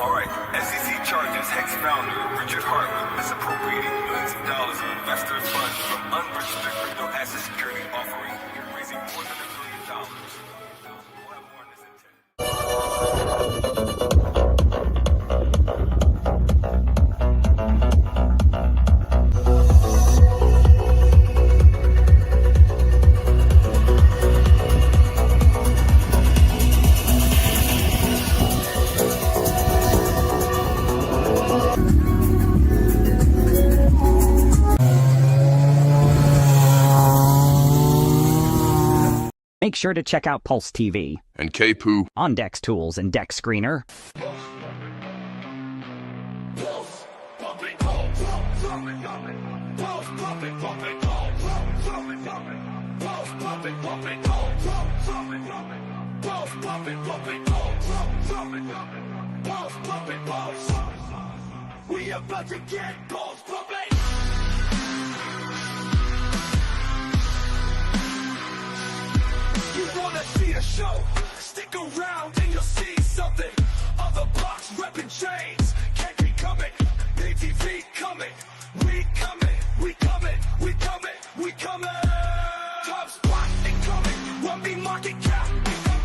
Alright, SEC charges Hex founder Richard Hart with misappropriating millions of dollars of investors' funds from unregistered crypto asset security offering, raising more than $1 billion. We'll have more on this in 10. Make sure to check out Pulse TV and KPoo on Dex Tools and Dex Screener. We about to get balls pumping. You wanna see the show? Stick around and you'll see something. Other blocks repping chains. Can't be coming. ATV coming. We coming. We coming. We coming. We coming. Top spot incoming. Won't be market cap.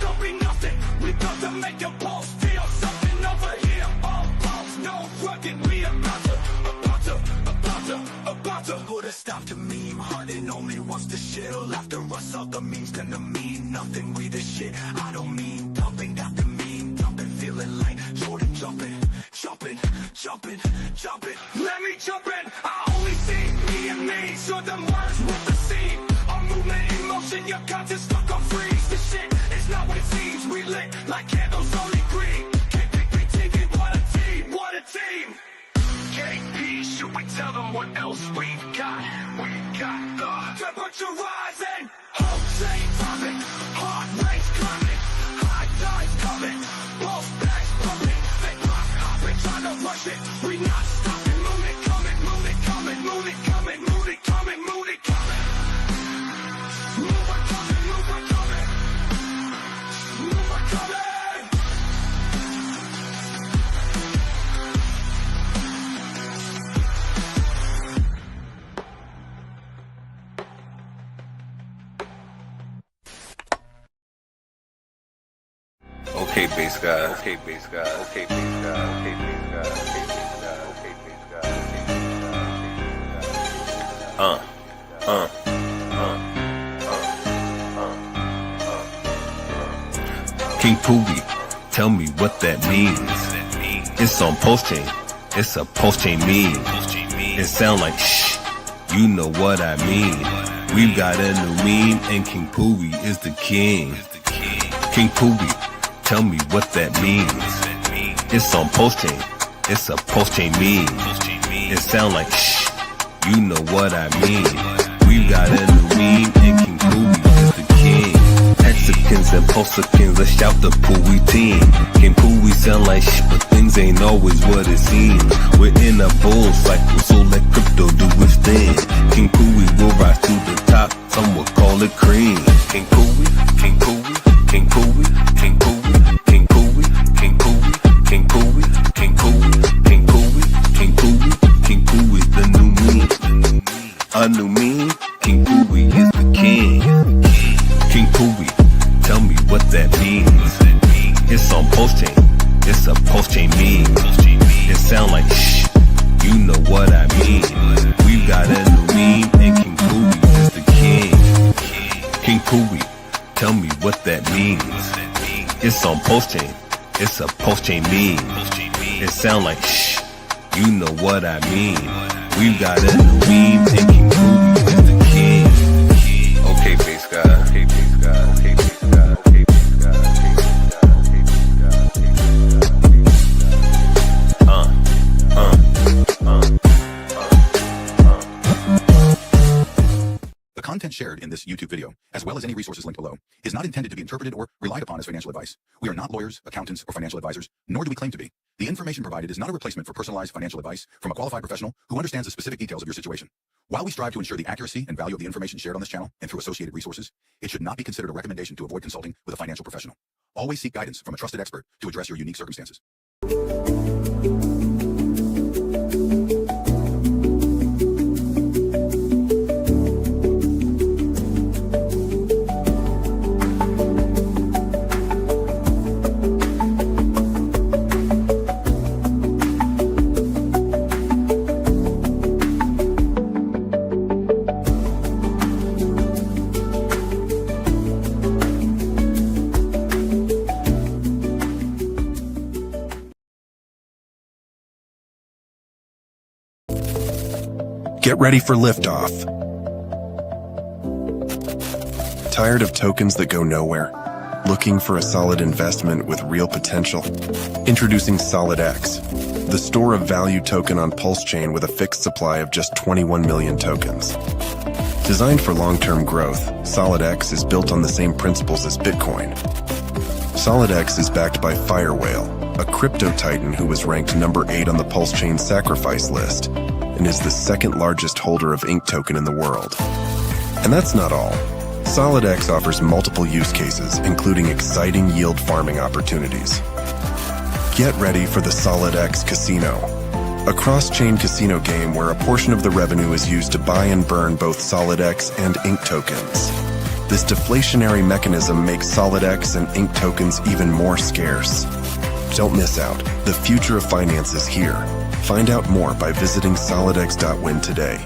Don't be nothing. We about to make your pulse feel something over here. All balls, no rugging. We about to put a stop to meme. Hunting only wants to shill. After us, all the memes gonna mean nothing. We the shit. I don't mean dumping. Got the meme dumping. Feeling like Jordan jumping. Let me jump in. I only see me and me. So them words with the scene. Our movement in motion. Your content stuck on freeze. This shit is not what it seems. We lit like candles only green. Can't pick me, take it. What a team. What a team. KP, should we tell them what else we've got? We got the temperature rising, whole chain popping, heart rate's climbing, high tides coming, both bags pumping, they block hopping, trying to rush it, we not stopping, moon it coming, moon it coming, moon it coming, moon it coming, moon it coming, move it coming, move it coming, move it coming. Okay, bass guy. Okay, bass guy. Okay, bass guy. Okay, bass guy. Okay, bass guy. Okay, bass guy. King Pooey, tell me what that means. It's on post-chain. It's a post-chain meme. It sound like shh. You know what I mean. We've got a new meme and King Pooey is the king. King Pooey, tell me what that means. It's on post-chain. It's a post-chain meme. It sound like shh. You know what I mean. We've got a new meme and King Pooey is the king. Hexicans and Pulsicans, let's shout the Pooey team. King Pooey sound like shh, but things ain't always what it seems. We're in a bull cycle, so let crypto do its thing. King Pooey will rise to the top, some will call it cream. King Pooey, King Pooey, King Pooey, King Pooey, King Pooey, King Pooey, King Pooey, King Pooey, King Pooey, King Pooey, King Pooey, the new meme. A new meme, King Pooey is the king. King Pooey, tell me what that means. It's on post-chain, it's a post-chain meme. It sound like shh, you know what I mean. We've got a new meme and King Pooey is the king. King Pooey, tell me what that means. It's on post-chain, it's a post-chain meme. It sound like shh, you know what I mean. We've got a new meme and King Pooey is the king. Okay, bass guy. Okay, bass guy. Okay, bass guy. Okay, bass guy. Okay, bass guy. Okay, bass guy. The content shared in this YouTube video, as well as any resources linked below, is not intended to be interpreted or relied upon as financial advice. We are not lawyers, accountants, or financial advisors, nor do we claim to be. The information provided is not a replacement for personalized financial advice from a qualified professional who understands the specific details of your situation. While we strive to ensure the accuracy and value of the information shared on this channel and through associated resources, it should not be considered a recommendation to avoid consulting with a financial professional. Always seek guidance from a trusted expert to address your unique circumstances. Get ready for liftoff. Tired of tokens that go nowhere? Looking for a solid investment with real potential? Introducing SolidX, the store of value token on Pulse Chain with a fixed supply of just 21 million tokens. Designed for long-term growth, SolidX is built on the same principles as Bitcoin. SolidX is backed by Firewhale, a crypto titan who was ranked number 8 on the Pulse Chain sacrifice list and is the second largest holder of Ink token in the world. And that's not all. SolidX offers multiple use cases, including exciting yield farming opportunities. Get ready for the SolidX Casino, a cross-chain casino game where a portion of the revenue is used to buy and burn both SolidX and Ink tokens. This deflationary mechanism makes SolidX and Ink tokens even more scarce. Don't miss out. The future of finance is here. Find out more by visiting solidx.win today.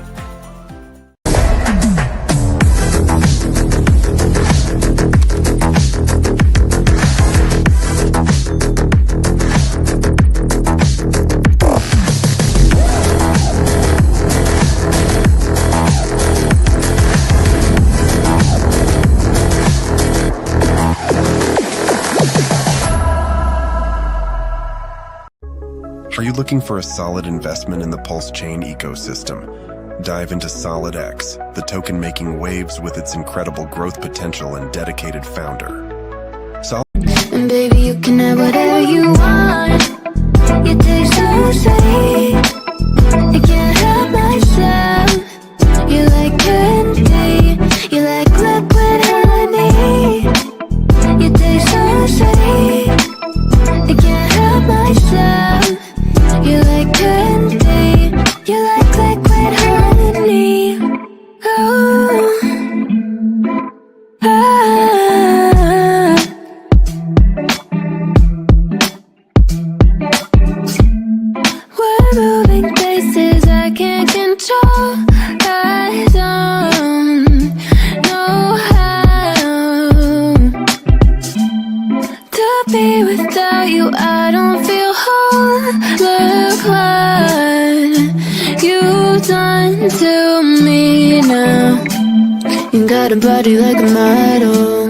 Are you looking for a solid investment in the Pulse Chain ecosystem? Dive into SolidX, the token making waves with its incredible growth potential and dedicated founder. And baby, you can have whatever you want. You taste so sweet, I can't help myself. You like candy, you like liquid honey. You taste so sweet, I can't help myself. You like candy, you like liquid honey. Oh, we're moving places I can't control. I don't know how to be without you. I don't feel whole. Look what you've done to me now. You got a body like a model.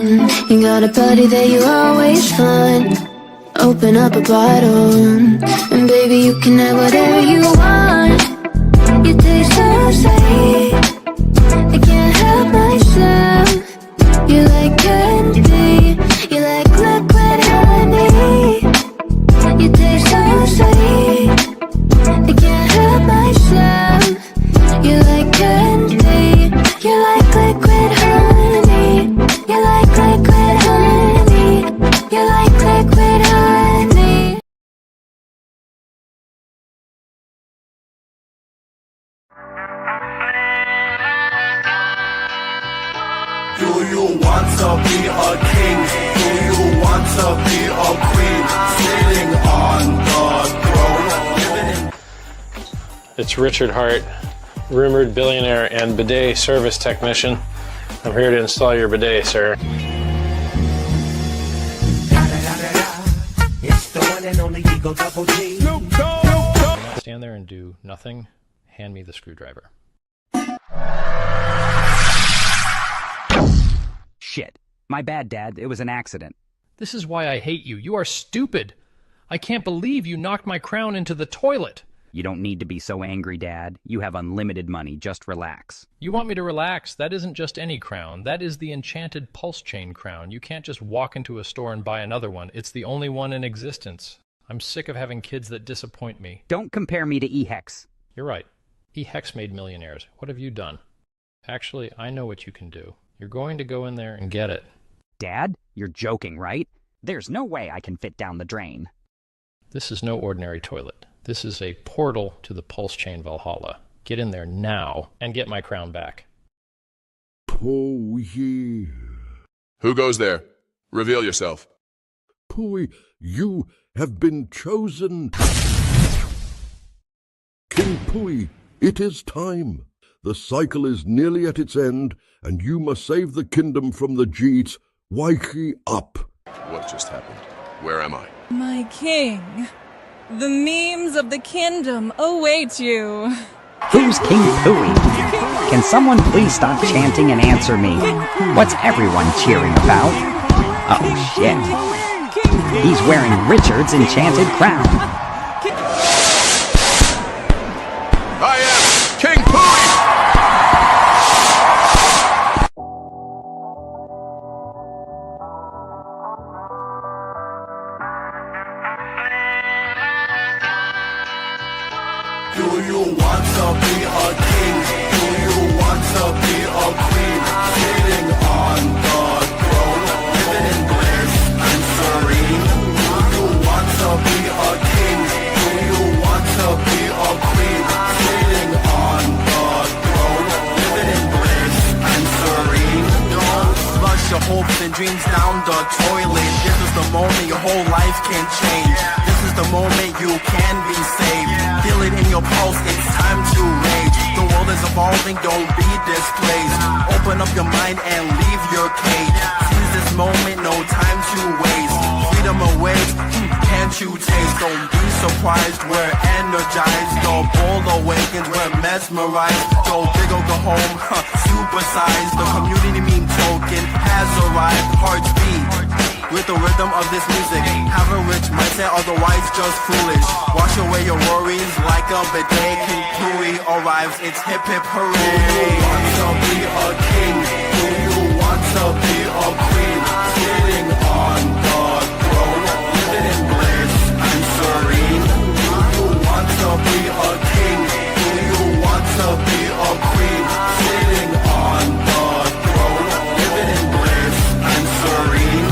You got a body that you always find. Open up a bottle, and baby, you can have whatever you want. You taste so sweet, I can't help myself. You like candy, you like liquid honey. You taste so sweet, I can't help myself. You like candy, you like liquid honey. You like liquid honey, you like liquid honey. Do you want to be a king? Do you want to be a queen? Sitting on the throne. It's Richard Hart, rumored billionaire and bidet service technician. I'm here to install your bidet, sir. It's the one and only Eagle Double G. Stand there and do nothing. Hand me the screwdriver. Shit. My bad, Dad. It was an accident. This is why I hate you. You are stupid. I can't believe you knocked my crown into the toilet. You don't need to be so angry, Dad. You have unlimited money. Just relax. You want me to relax? That isn't just any crown. That is the enchanted Pulse Chain crown. You can't just walk into a store and buy another one. It's the only one in existence. I'm sick of having kids that disappoint me. Don't compare me to E-Hex. You're right. E-Hex made millionaires. What have you done? Actually, I know what you can do. You're going to go in there and get it. Dad, you're joking, right? There's no way I can fit down the drain. This is no ordinary toilet. This is a portal to the Pulse Chain Valhalla. Get in there now and get my crown back. Pooey. Who goes there? Reveal yourself. Pooey, you have been chosen. King Pooey, it is time. The cycle is nearly at its end, and you must save the kingdom from the Jeets. Wike up. What just happened? Where am I? My king, the memes of the kingdom await you. Who's King Pooey? Can someone please stop chanting and answer me? What's everyone cheering about? Oh shit. He's wearing Richard's enchanted crown. I am King Pooey! Do you want to be a king? Do you want to be a queen? Sitting on the throne, living in bliss and serene. Do you want to be a king? Do you want to be a queen? Sitting on the throne, living in bliss and serene. Don't flush your hopes and dreams down the toilet. This is the moment your whole life can change. This is the moment you can be saved. Feel it in your pulse, it's time to rage. The world is evolving, don't be displaced. Open up your mind and leave your cage. Seize this moment, no time to waste. Freedom awaits, can't you taste? Don't be surprised, we're energized. The bull awakens, we're mesmerized. Go big or go home, supersize. The community meme token has arrived. Hearts beat with the rhythm of this music. Have a rich mindset, otherwise just foolish. Wash away your worries like a bidet. King Pooey arrives, it's hip hip hooray. Do you want to be a king? Do you want to be a queen? Sitting on the throne, living in bliss and serene. Do you want to be a king? Do you want to be a queen? Sitting on the throne, living in bliss and serene.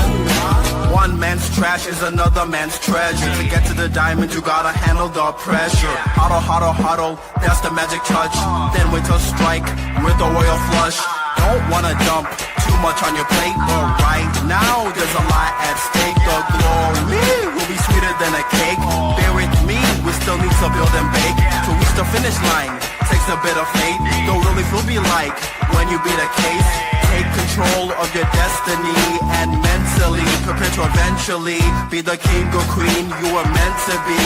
One man's trash is another man's treasure. To get to the diamond, you gotta handle the pressure. Huddle, huddle, huddle, that's the magic touch. Then wait to strike with a royal flush. Don't wanna dump too much on your plate, but right now there's a lot at stake. The glory will be sweeter than a cake. Bear with me, we still need to build and bake. To reach the finish line takes a bit of faith. Don't really feel be like when you beat a case. Take control of your destiny and mentally prepare to eventually be the king or queen you were meant to be.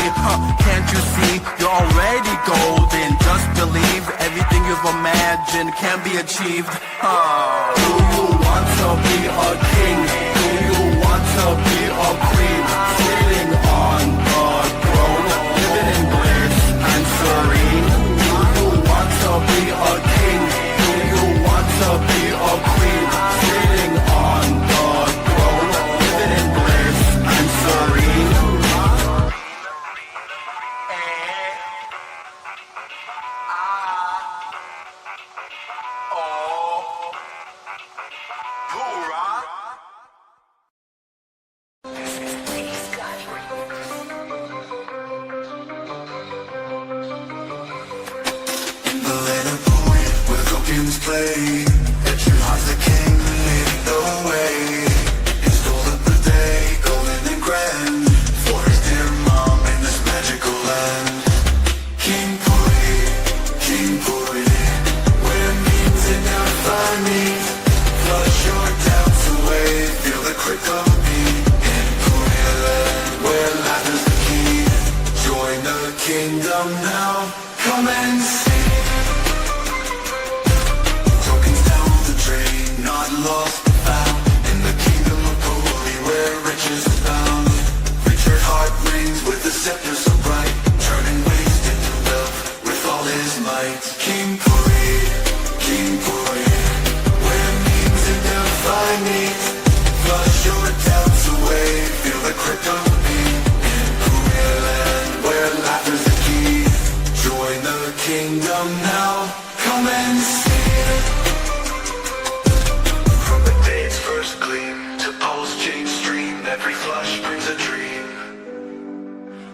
Can't you see you're already golden? Just believe everything you've imagined can be achieved. Do you want to be a king? Do you want to be a queen? Sitting on the throne, living in bliss and serene. Do you want to be a king? Do you want to be a queen? Sitting on the throne, living in bliss and serene. Play. That you are the king, leading the way. He stole up the day, golden and grand, for his dear mom in this magical land. King Pooey, where memes and our meet. Flush your doubts away, feel the crick of beat. In Pooey land, where life is the key. Join the kingdom now, come and see. Not lost but found in the kingdom of Pooey, where riches abound. Richard heart reigns with the scepter so bright, turning waste into wealth with all his might. King Pooey, where memes and divine meet. Flush your doubts away, feel the crick of beat. In Pooey land, where life is the key. Join the kingdom now, come and see. Gleam to pulse change stream, every flush brings a dream.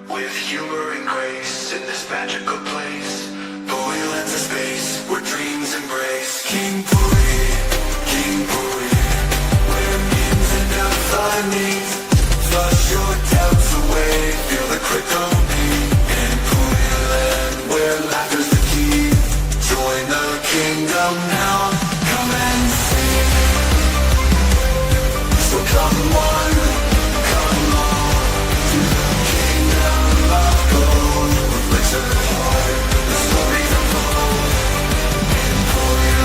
With humor and grace in this magical place, Pooey lands a space where dreams embrace. King Pooey, where memes and outside meet. Flush your doubts away, feel the crick of beat. In Pooey land, where life is the key. Join the kingdom now, come and see. So come on, to the kingdom of gold. With lips of heart, the stories unfold. In Pooey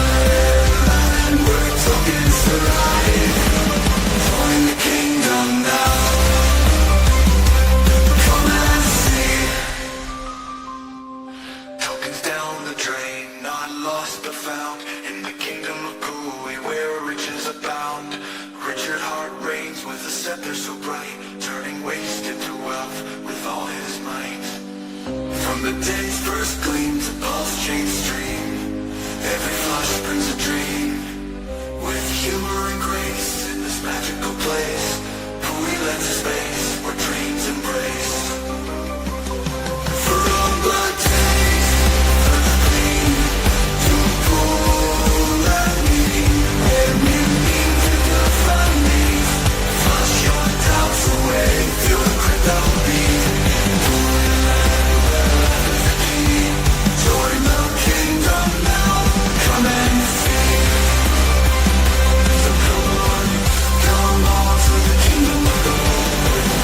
the day's first gleam to pulse chain stream. Every flush brings a dream. With humor and grace in this magical place, Pui lends a space where dreams embrace. From the taste of the clean to pull at me, where you need to define me. Flush your doubts away, feel the crypto beat. Join the kingdom now, come and see. So come on to the kingdom of gold.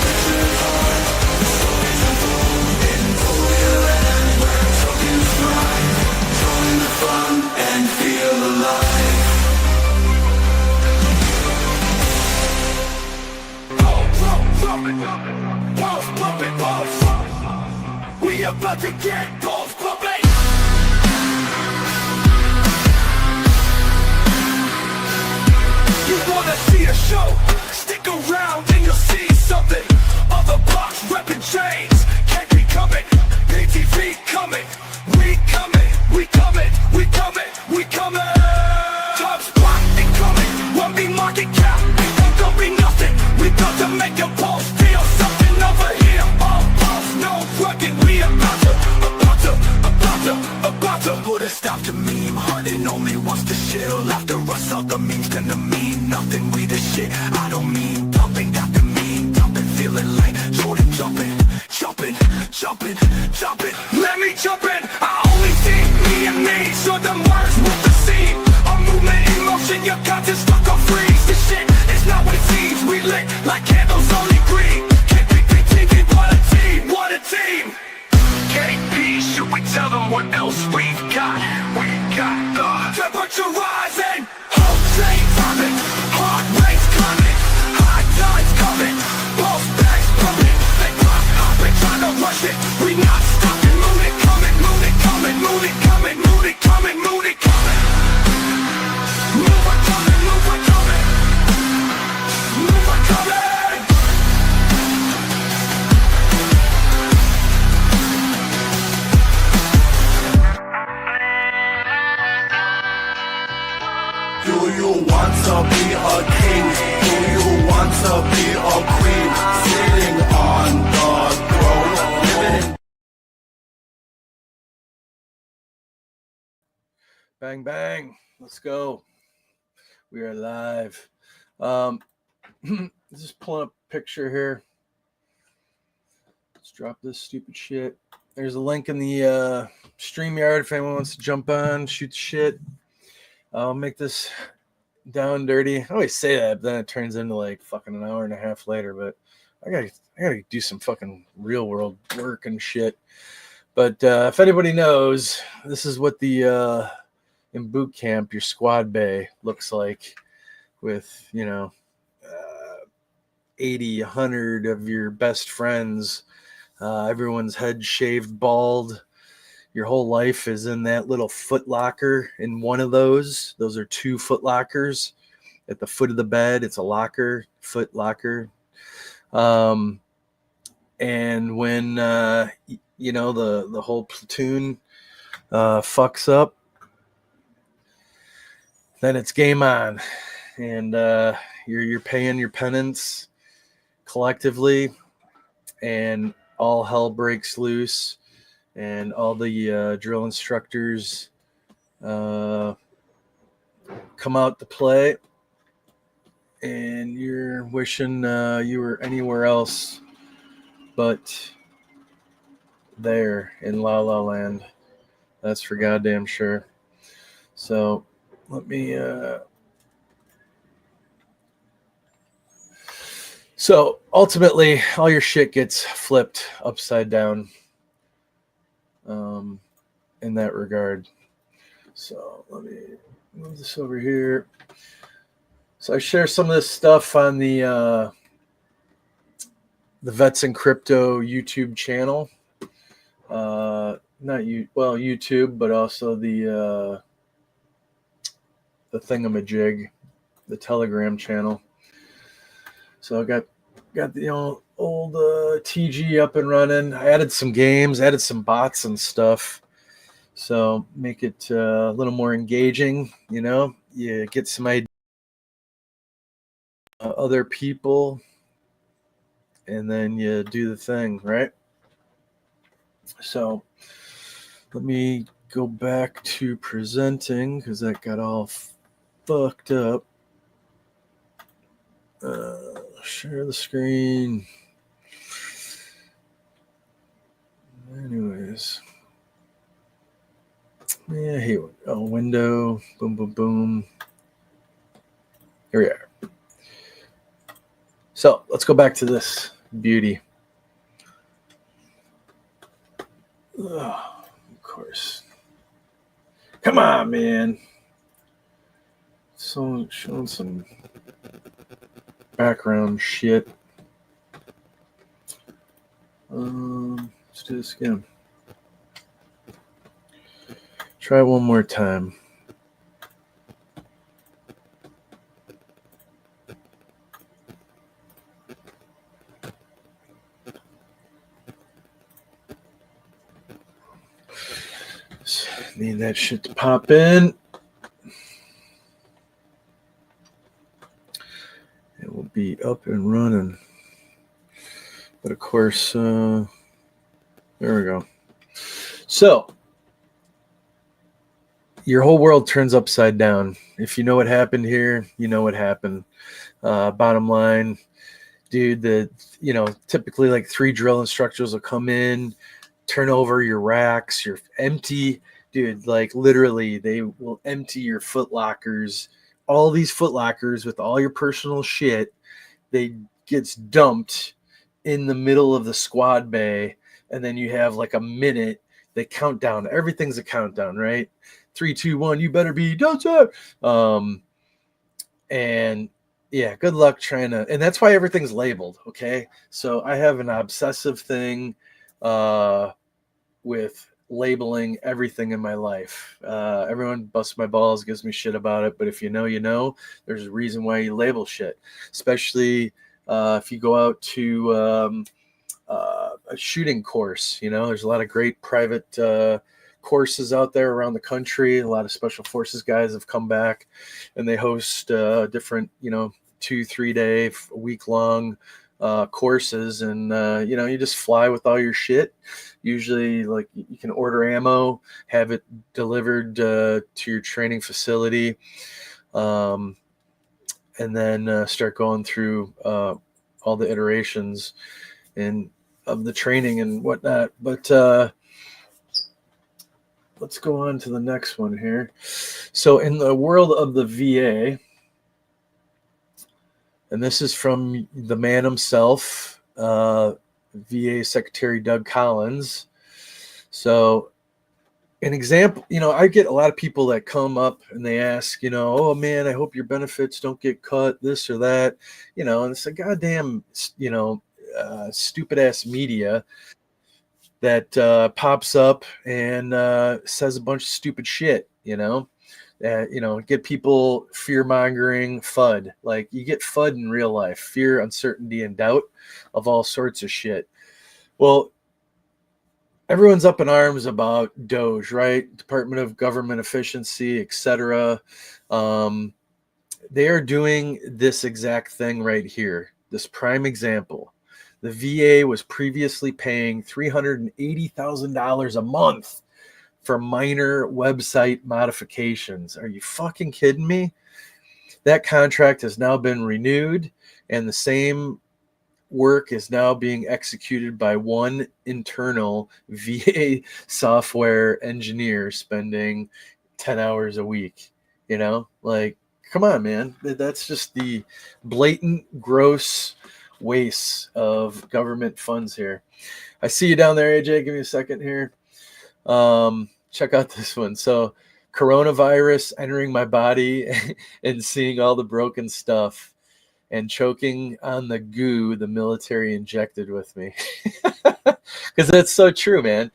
Richard Heart, the stories unfold in Holy Land where tokens thrive. Join the fun and feel alive. Pulse pumping, pulse. We about to get pulse pumping. You wanna see a show? Stick around and you'll see something. Other blocks repping chains can't be coming. ATV coming. We coming. We coming. We coming. We coming. Top spot incoming. 1B market cap. Don't be nothing. We got to make a pulse feel something over here. All pulse, no rugged. We about to put a stop to meme. Hunting only wants to chill. After us all the memes gonna mean nothing. We the shit, I don't mean dumping. Got the mean dumping. Feeling like Jordan jumping. Let me jump in, I only see me and me. So the words with the seam. A movement in motion, your conscience stuck on freeze. This shit is not what it seems. We lit like candles, only green. Can't be TV, what a team, what a team. KP, should we tell them what else we've got? We got the temperature rising, whole chain thumping, heart rate's climbing, high tides coming, pulse bags pumping, they pop hopping, trying to rush it, we not stopping, moon it coming, moon it coming, moon it coming, moon it coming, moon it coming, move it coming, move it coming, move it coming. Do you want to be a king? Do you want to be a queen? Sitting on the throne, living in... Bang, bang. Let's go. We are live. Just pulling up a picture here. Let's drop this stupid shit. There's a link in the StreamYard if anyone wants to jump on, shoot the shit. I'll make this down dirty. I always say that, but then it turns into like fucking an hour and a half later. But I gotta do some fucking real world work and shit. But if anybody knows, this is what the in boot camp your squad bay looks like, with 80, 100 of your best friends, everyone's head shaved bald. Your whole life is in that little foot locker in one of those. Those are 2 foot lockers at the foot of the bed. It's a locker, foot locker. And when, the whole platoon fucks up, then it's game on. And you're paying your penance collectively, and all hell breaks loose. And all the drill instructors come out to play, and you're wishing you were anywhere else but there in La La Land. That's for goddamn sure. So let me... So ultimately, all your shit gets flipped upside down. In that regard. So let me move this over here. So I share some of this stuff on the Vets in Crypto YouTube channel. YouTube, but also the thingamajig, the Telegram channel. So I got the old TG up and running. I added some games, added some bots and stuff. So make it a little more engaging, you know. You get some idea other people, and then you do the thing, right? So let me go back to presenting because that got all fucked up. Share the screen. Anyways. Yeah, here we go. Window. Boom, boom, boom. Here we are. So let's go back to this beauty. Oh, of course. Come on, man. So showing some background shit. Let's do this again. Try one more time. Need that shit to pop in. It will be up and running. But of course, there we go. So, your whole world turns upside down. If you know what happened here, you know what happened. Bottom line, dude, typically like 3 drill instructors will come in, turn over your racks, you're empty. Dude, like literally, they will empty your foot lockers. All these foot lockers with all your personal shit, they gets dumped in the middle of the squad bay, and then you have like a minute. They count down. Everything's a countdown, right? 3, 2, 1. You better be done, sir. And yeah, good luck trying to. And that's why everything's labeled. Okay, so I have an obsessive thing with labeling everything in my life. Everyone busts my balls, gives me shit about it, but if you know, you know. There's a reason why you label shit, especially if you go out to a shooting course. You know, there's a lot of great private courses out there around the country. A lot of special forces guys have come back, and they host different, 2-3 day, week long courses, and you just fly with all your shit. Usually, like, you can order ammo, have it delivered to your training facility, and then start going through all the iterations and of the training and whatnot. But let's go on to the next one here. So in the world of the VA, and this is from the man himself, VA Secretary Doug Collins. So an example, I get a lot of people that come up and they ask, oh man, I hope your benefits don't get cut, this or that, and it's a goddamn, stupid ass media that pops up and says a bunch of stupid shit, get people fear mongering FUD. Like, you get FUD in real life, fear, uncertainty, and doubt of all sorts of shit. Well, everyone's up in arms about DOGE, right? Department of Government Efficiency, etc. They are doing this exact thing right here. This prime example. The VA was previously paying $380,000 a month for minor website modifications. Are you fucking kidding me? That contract has now been renewed, and the same work is now being executed by one internal VA software engineer spending 10 hours a week. Like, come on, man. That's just the blatant, gross waste of government funds here. I see you down there, AJ. Give me a second here. Check out this one. So, coronavirus entering my body and seeing all the broken stuff and choking on the goo the military injected with me. Because that's so true, man.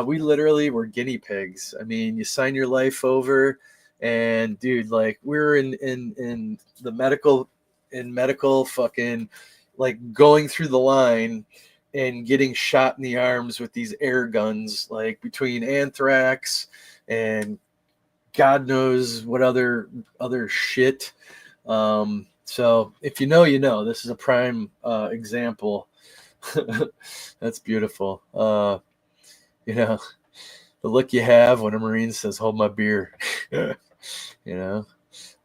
We literally were guinea pigs. I mean, you sign your life over, and dude, like, we're in the medical fucking like going through the line and getting shot in the arms with these air guns, like between anthrax and God knows what other shit. So if you know, you know. This is a prime example. That's beautiful. You know, the look you have when a Marine says, "Hold my beer." You know,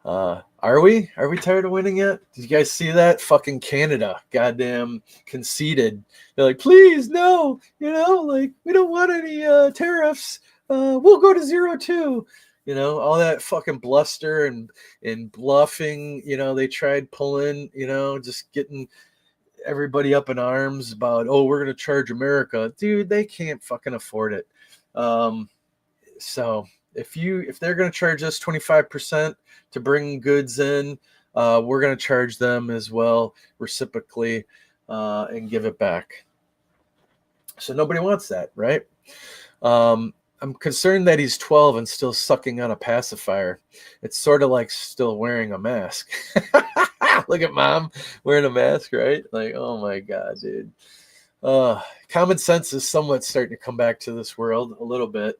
are we tired of winning yet? Did you guys see that? Fucking Canada, goddamn conceded. They're like, please, no. You know, like we don't want any tariffs. We'll go to 0-2. You know, all that fucking bluster and bluffing. You know, they tried pulling. You know, just getting everybody up in arms about, oh, we're gonna charge America, dude. They can't fucking afford it. So if they're gonna charge us 25% to bring goods in, we're gonna charge them as well reciprocally and give it back. So nobody wants that, right? I'm concerned that he's 12 and still sucking on a pacifier. It's sort of like still wearing a mask. Look at mom wearing a mask, right? Like, oh my God, dude. Common sense is somewhat starting to come back to this world a little bit,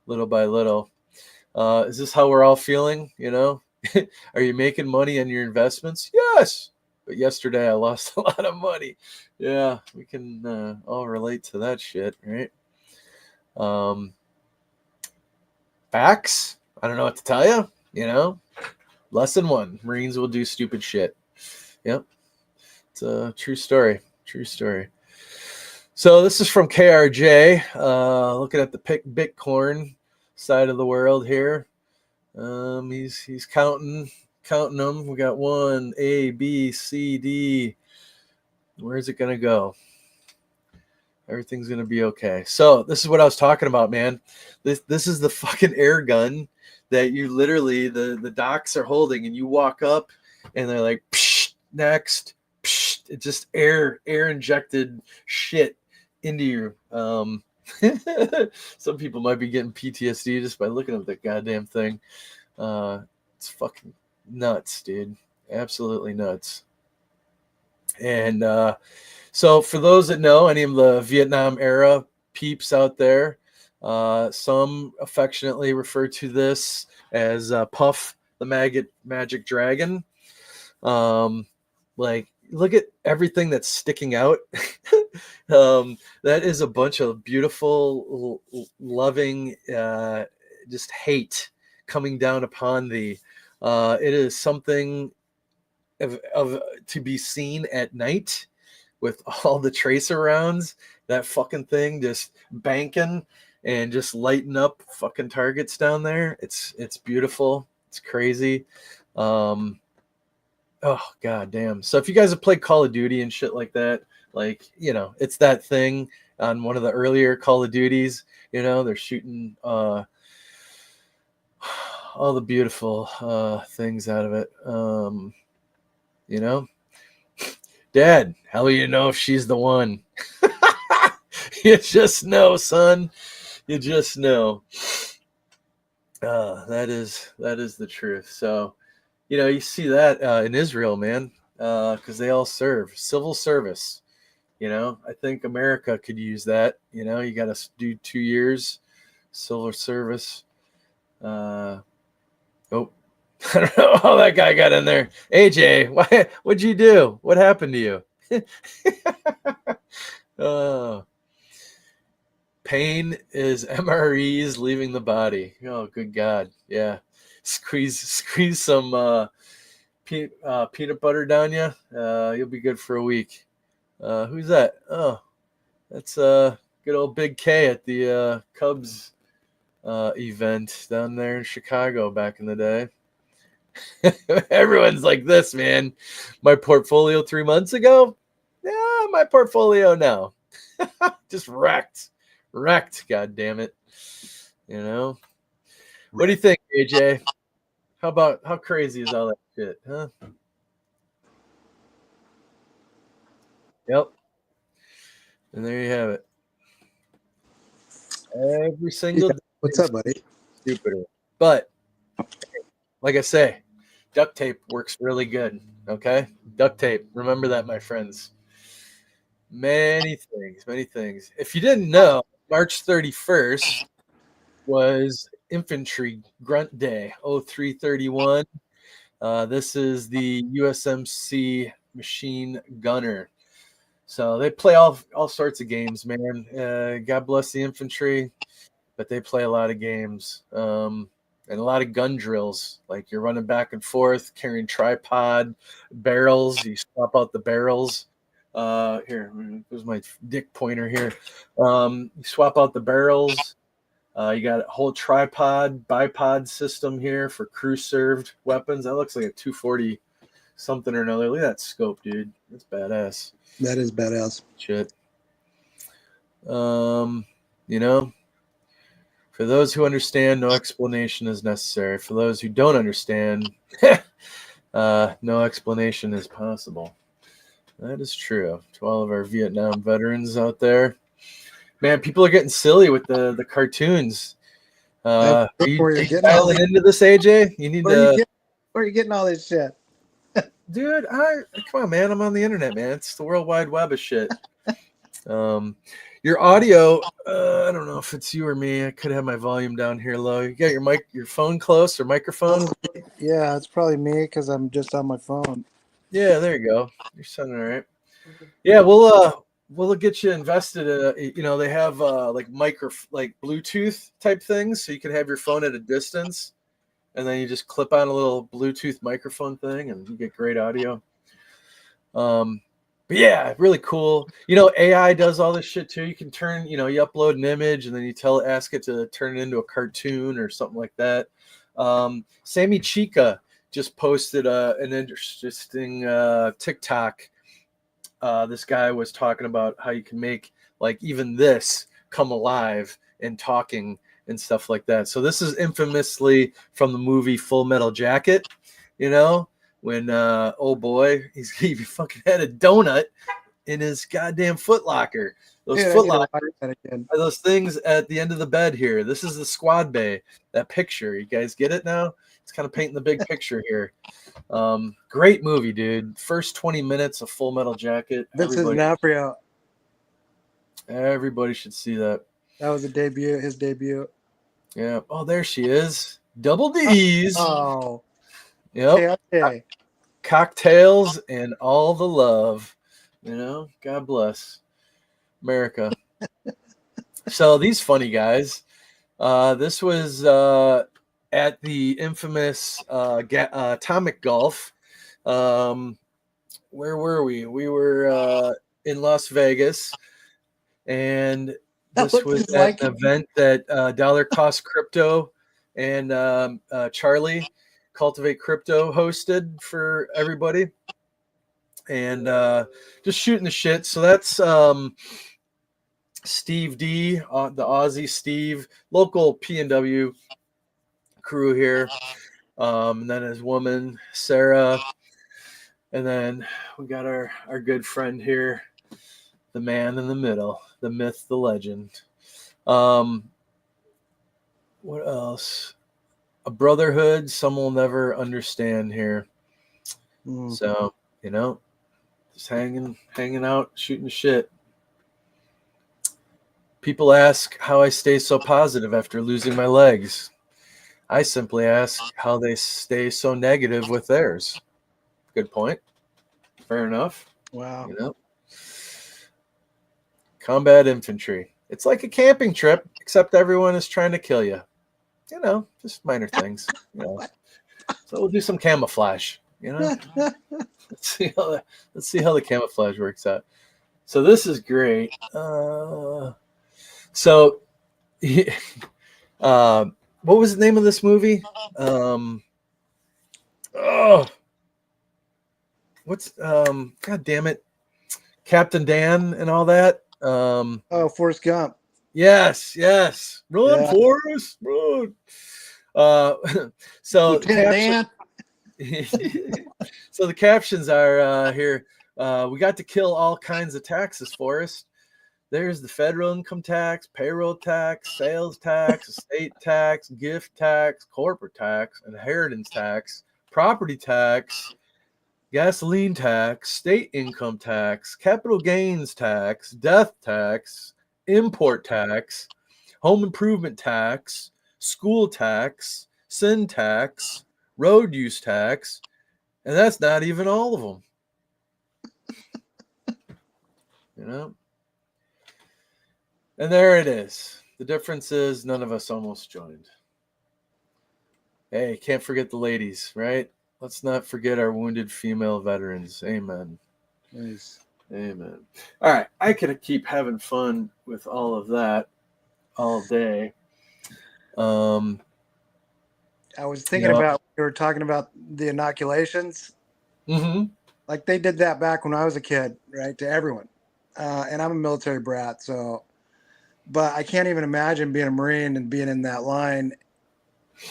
little by little. Is this how we're all feeling? You know, are you making money on your investments? Yes. But yesterday I lost a lot of money. Yeah, we can all relate to that shit, right? Facts. I don't know what to tell you. You know, lesson 1: Marines will do stupid shit. Yep, it's a true story. True story. So this is from KRJ. Looking at the Bitcoin side of the world here. He's counting them. We got 1, A, B, C, D. Where's it gonna go? Everything's gonna be okay. So this is what I was talking about, man. This is the fucking air gun that you literally the docs are holding, and you walk up, and they're like, psh, next, psh, it just air injected shit into you. Some people might be getting PTSD just by looking at that goddamn thing. It's fucking nuts, dude. Absolutely nuts. And so for those that know any of the Vietnam era peeps out there, some affectionately refer to this as Puff the Magic Dragon. Like, look at everything that's sticking out. That is a bunch of beautiful, loving, just hate coming down upon thee. It is something of to be seen at night with all the tracer rounds, that fucking thing just banking and just lighting up fucking targets down there. It's beautiful. It's crazy. Oh god damn. So if you guys have played Call of Duty and shit like that, like, you know, it's that thing on one of the earlier Call of Duties, you know, they're shooting all the beautiful things out of it. You know, Dad, how do you know if she's the one? You just know, son. You just know. That is the truth. So, you know, you see that in Israel, man, because they all serve civil service. You know, I think America could use that. You know, you got to do 2 years civil service. Oh, I don't know how that guy got in there. AJ, what'd you do? What happened to you? Pain is MREs leaving the body. Oh, good God. Yeah. Squeeze some peanut butter down you. You'll be good for a week. Who's that? Oh, that's good old Big K at the Cubs event down there in Chicago back in the day. Everyone's like this, man. My portfolio 3 months ago? Yeah, my portfolio now. Just wrecked. God damn it. You know? What do you think, AJ? How crazy is all that shit, huh? Yep. And there you have it. Every single day. What's up, buddy? Stupider. But like I say, duct tape works really good. Okay? Duct tape. Remember that, my friends. Many things, many things. If you didn't know, March 31st was Infantry Grunt Day, 0331. This is the USMC Machine Gunner. So they play all sorts of games, man. God bless the infantry, but they play a lot of games and a lot of gun drills. Like you're running back and forth, carrying tripod, barrels. You swap out the barrels. Here, there's my dick pointer here. You swap out the barrels. You got a whole tripod, bipod system here for crew served weapons. That looks like a 240 something or another. Look at that scope, dude. That's badass. That is badass. Shit. You know, for those who understand, no explanation is necessary. For those who don't understand, no explanation is possible. That is true. To all of our Vietnam veterans out there. Man, people are getting silly with the cartoons. Are you dialing into this, AJ? You need to. Where are you getting all this shit? Dude, come on, man. I'm on the internet, man. It's the World Wide Web of shit. Your audio, I don't know if it's you or me. I could have my volume down here low. You got your phone close or microphone? Yeah, it's probably me because I'm just on my phone. Yeah, there you go. You're sounding all right. Yeah, we'll get you invested in they have like Bluetooth type things, so you can have your phone at a distance, and then you just clip on a little Bluetooth microphone thing, and you get great audio. But yeah, really cool. AI does all this shit too. You can turn, you upload an image, and then you ask it to turn it into a cartoon or something like that. Sammy Chica just posted an interesting TikTok. This guy was talking about how you can make like even this come alive and talking and stuff like that. So this is infamously from the movie Full Metal Jacket, when oh boy, he fucking had a donut in his goddamn Foot Locker. Those Foot Lockers are those things at the end of the bed here. This is the squad bay, that picture. You guys get it now? It's kind of painting the big picture here. Great movie, dude. First 20 minutes of Full Metal Jacket. Vincent D'Onofrio. Everybody should see that. That was his debut. Yeah. Oh, there she is. Double D's. Oh. Yep. Okay. Cocktails and all the love. God bless America. So these funny guys. This was at the infamous Atomic Golf. Where were we? We were in Las Vegas, and this was at an event that Dollar Cost Crypto and Charlie Cultivate Crypto hosted for everybody, and just shooting the shit. So that's Steve D, the Aussie Steve, local PNW crew here, and then his woman Sarah, and then we got our good friend here, the man in the middle, the myth, the legend. What else? A brotherhood some will never understand here. So just hanging out, shooting the shit. People ask how I stay so positive after losing my legs. I simply ask how they stay so negative with theirs. Good point. Fair enough. Wow. Combat infantry. It's like a camping trip, except everyone is trying to kill you. Just minor things. So we'll do some camouflage. Let's see how the camouflage works out. So this is great. What was the name of this movie? God damn it, Captain Dan and all that. Forrest Gump. Yes. Run, Forrest, run. So Lieutenant Dan. So the captions are here. We got to kill all kinds of taxes, Forrest. There's the federal income tax, payroll tax, sales tax, estate tax, gift tax, corporate tax, inheritance tax, property tax, gasoline tax, state income tax, capital gains tax, death tax, import tax, home improvement tax, school tax, sin tax, road use tax, and that's not even all of them. You know? And there it is. The difference is none of us almost joined. Hey, can't forget the ladies, right? Let's not forget our wounded female veterans. Amen. Nice. Amen. All right. I could keep having fun with all of that all day. I was thinking about, we were talking about the inoculations. Mm-hmm. Like they did that back when I was a kid, right? To everyone. And I'm a military brat, so, but I can't even imagine being a Marine and being in that line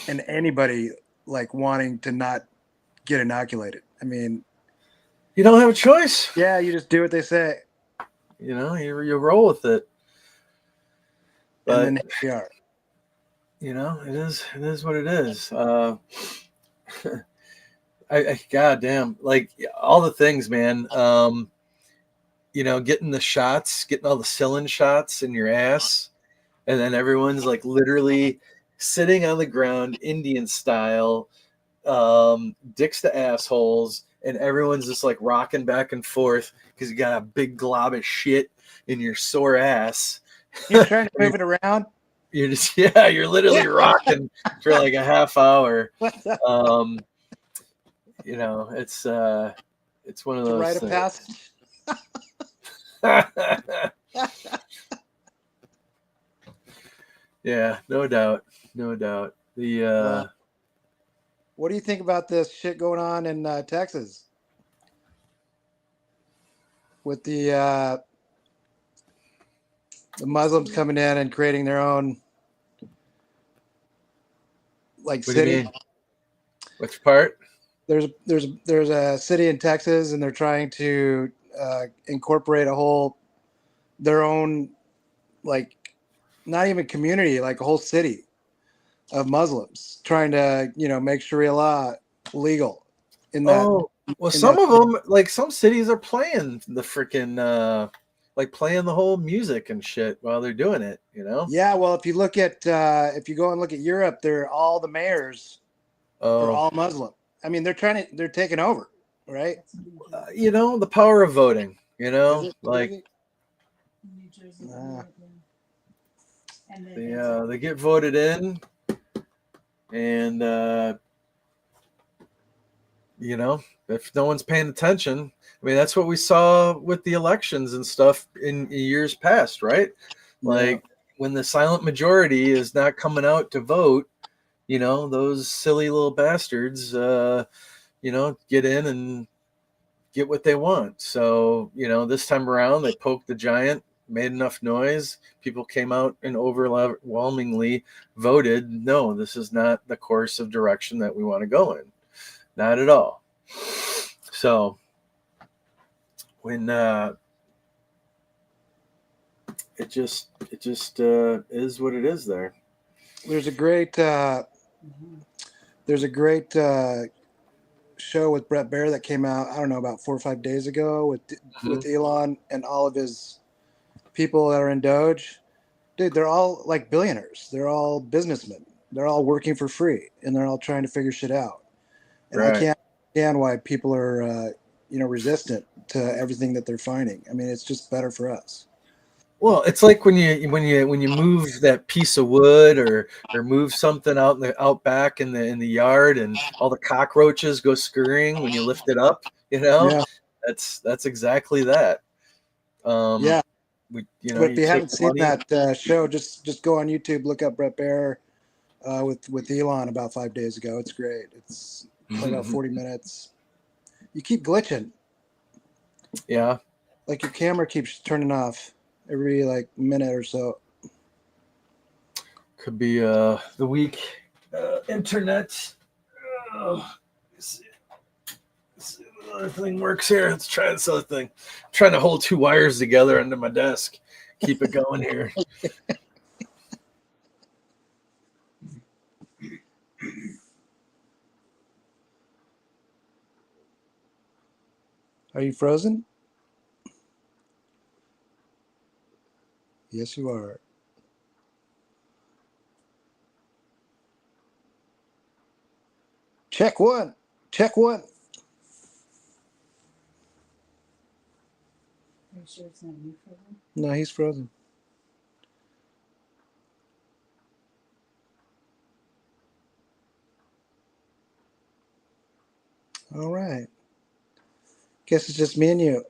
and anybody like wanting to not get inoculated. I mean, you don't have a choice. Yeah, you just do what they say. You know, you roll with it. But, and then here we are. You know, it is what it is. I goddamn, like all the things, man. You know, getting the shots, getting all the cylind shots in your ass, and then everyone's like literally sitting on the ground, Indian style, dicks to assholes, and everyone's just like rocking back and forth because you got a big glob of shit in your sore ass. You're trying to move it around. You're just you're literally rocking for like a half hour. You know, it's one of those rite of passage. Yeah, no doubt. The what do you think about this shit going on in Texas with the Muslims coming in and creating their own like city? Which part? There's a city in Texas, and they're trying to incorporate their own, like, not even community, like a whole city of Muslims, trying to make Sharia law legal in that. Oh, well, some of them, like some cities, are playing the freaking like playing the whole music and shit while they're doing it. You know? Yeah. Well, if you go and look at Europe, all the mayors are all Muslim. I mean, they're taking over, right? You know, the power of voting. You know, like they get voted in, and you know, if no one's paying attention, I mean, that's what we saw with the elections and stuff in years past, right? Like when the silent majority is not coming out to vote, you know, those silly little bastards, you know, get in and get what they want. So, you know, this time around, they poked the giant, made enough noise. People came out and overwhelmingly voted, no, this is not the course of direction that we want to go in. Not at all. So when it just is what it is there. There's a great show with Brett Baer that came out, I don't know, about 4 or 5 days ago with Elon and all of his people that are in Doge. Dude, they're all like billionaires. They're all businessmen. They're all working for free, and they're all trying to figure shit out. And I can't understand why people are resistant to everything that they're finding. I mean, it's just better for us. Well, it's like when you move that piece of wood or move something out back in the yard, and all the cockroaches go scurrying when you lift it up. You know, that's exactly that. But if you haven't seen that show, just go on YouTube, look up Brett Baer with Elon about 5 days ago. It's great. It's about 40 minutes. You keep glitching. Yeah. Like your camera keeps turning off every like minute or so. Could be the weak internet. Let's see if the other thing works here. Let's try this other thing. I'm trying to hold 2 wires together under my desk. Keep it going here. Are you frozen? Yes, you are. Check one. Check one. Are you sure it's not you frozen? No, he's frozen. All right. Guess it's just me and you.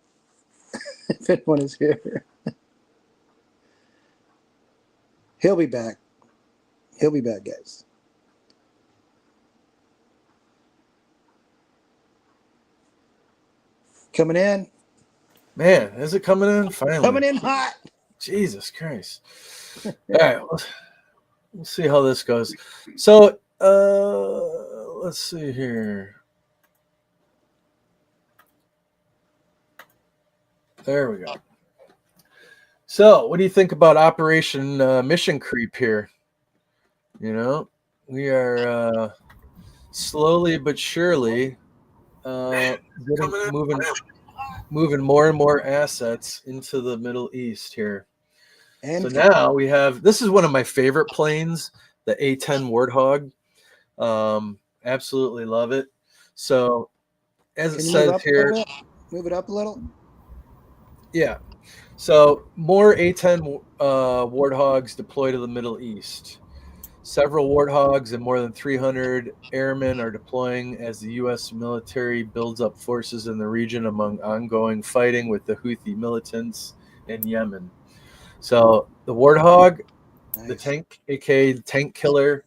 If anyone is here. He'll be back. He'll be back, guys. Coming in. Man, is it coming in? Finally. Coming in hot. Jesus Christ. All right. We'll see how this goes. So, let's see here. There we go. So, what do you think about Operation Mission Creep here? You know, we are slowly but surely moving more and more assets into the Middle East here. And so now we have, this is one of my favorite planes, the A-10 Warthog. Absolutely love it. So as it says here, move it up a little. Yeah. So more A-10 Warthogs deploy to the Middle East. Several Warthogs and more than 300 airmen are deploying as the U.S. military builds up forces in the region among ongoing fighting with the Houthi militants in Yemen. So the Warthog, the tank, aka tank killer,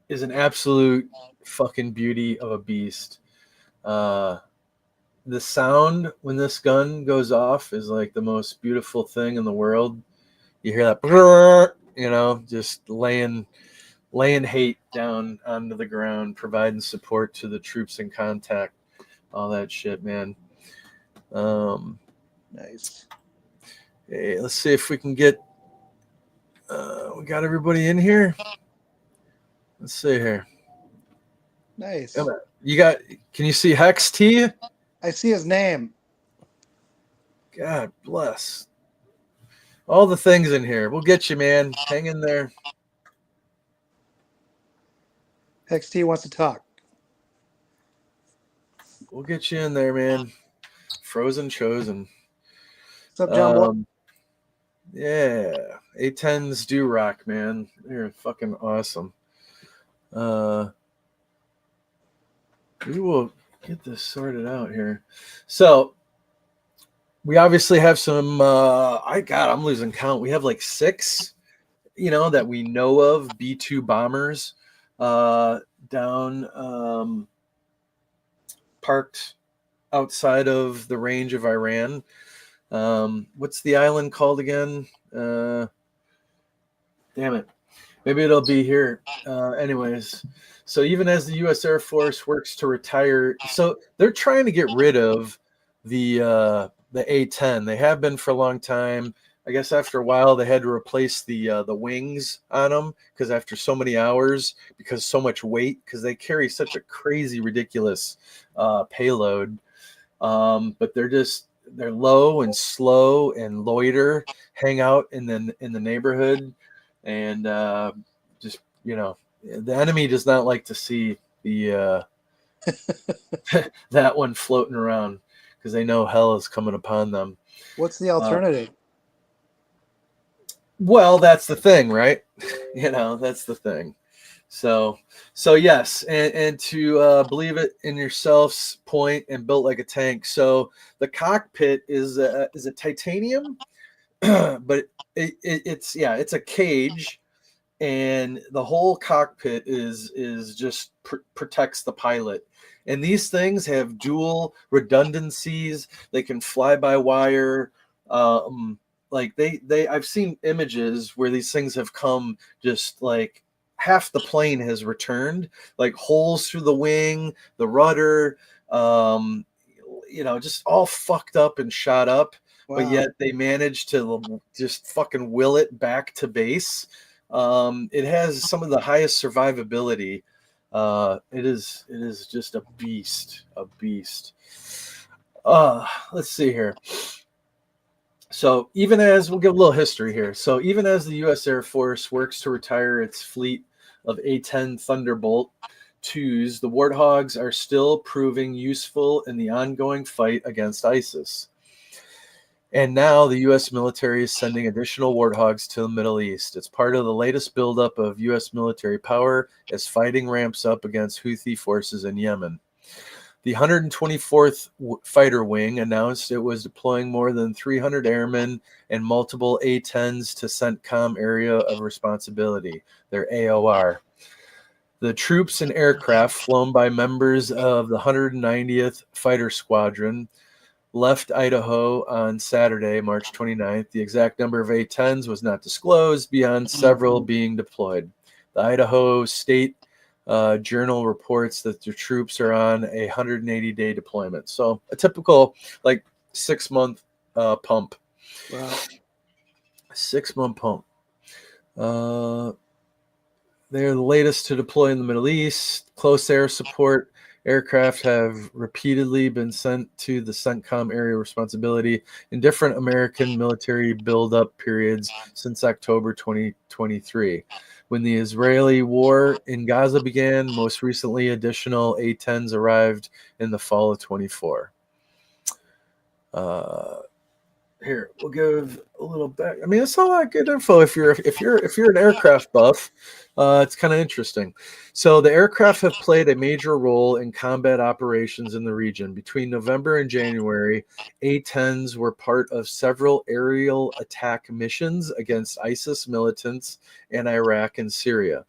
is an absolute fucking beauty of a beast. The sound when this gun goes off is like the most beautiful thing in the world. You hear that, you know, just laying hate down onto the ground, providing support to the troops in contact, all that shit, man. Nice. Hey, let's see if we can get. We got everybody in here. Let's see here. Nice. You got? Can you see Hex T? I see his name. God bless. All the things in here. We'll get you, man. Hang in there. XT wants to talk. We'll get you in there, man. Frozen chosen. What's up, John? Yeah. A-10s do rock, man. They're fucking awesome. We will get this sorted out here. So we obviously have some I'm losing count. We have like 6, that we know of B-2 bombers down parked outside of the range of Iran. What's the island called again? Damn it. Maybe it'll be here. Anyways, so even as the U.S. Air Force works to retire, so they're trying to get rid of the A-10. They have been for a long time. I guess after a while they had to replace the wings on them because after so many hours, because so much weight, because they carry such a crazy, ridiculous payload. But they're low and slow and loiter, hang out in the neighborhood, and just the enemy does not like to see the that one floating around because they know hell is coming upon them. What's the alternative? Well, that's the thing, right? That's the thing. So yes, and to believe it in yourself's point and built like a tank. So the cockpit is a titanium, but it's a cage, and the whole cockpit is just protects the pilot. And these things have dual redundancies. They can fly by wire. Like I've seen images where these things have come just like half the plane has returned, like holes through the wing, the rudder, just all fucked up and shot up. Wow. But yet they managed to just fucking will it back to base. It has some of the highest survivability It is just a beast, let's see here. So even as we'll give a little history here. So even as the U.S. Air Force works to retire its fleet of A-10 Thunderbolt 2s, the Warthogs are still proving useful in the ongoing fight against ISIS. And now the U.S. military is sending additional Warthogs to the Middle East. It's part of the latest buildup of U.S. military power as fighting ramps up against Houthi forces in Yemen. The 124th Fighter Wing announced it was deploying more than 300 airmen and multiple A-10s to CENTCOM Area of Responsibility, their AOR. The troops and aircraft flown by members of the 190th Fighter Squadron left Idaho on Saturday, March 29th. The exact number of A-10s was not disclosed beyond several being deployed. The Idaho State Journal reports that the troops are on a 180-day deployment. So a typical 6-month pump. Wow. 6-month pump. They're the latest to deploy in the Middle East. Close air support aircraft have repeatedly been sent to the CENTCOM Area of Responsibility in different American military buildup periods since October 2023. When the Israeli war in Gaza began, most recently additional A-10s arrived in the fall of 24. Here, we'll give a little back. I mean, it's a lot of good info if you're an aircraft buff. It's kind of interesting. So the aircraft have played a major role in combat operations in the region. Between November and January, A-10s were part of several aerial attack missions against ISIS militants in Iraq and Syria.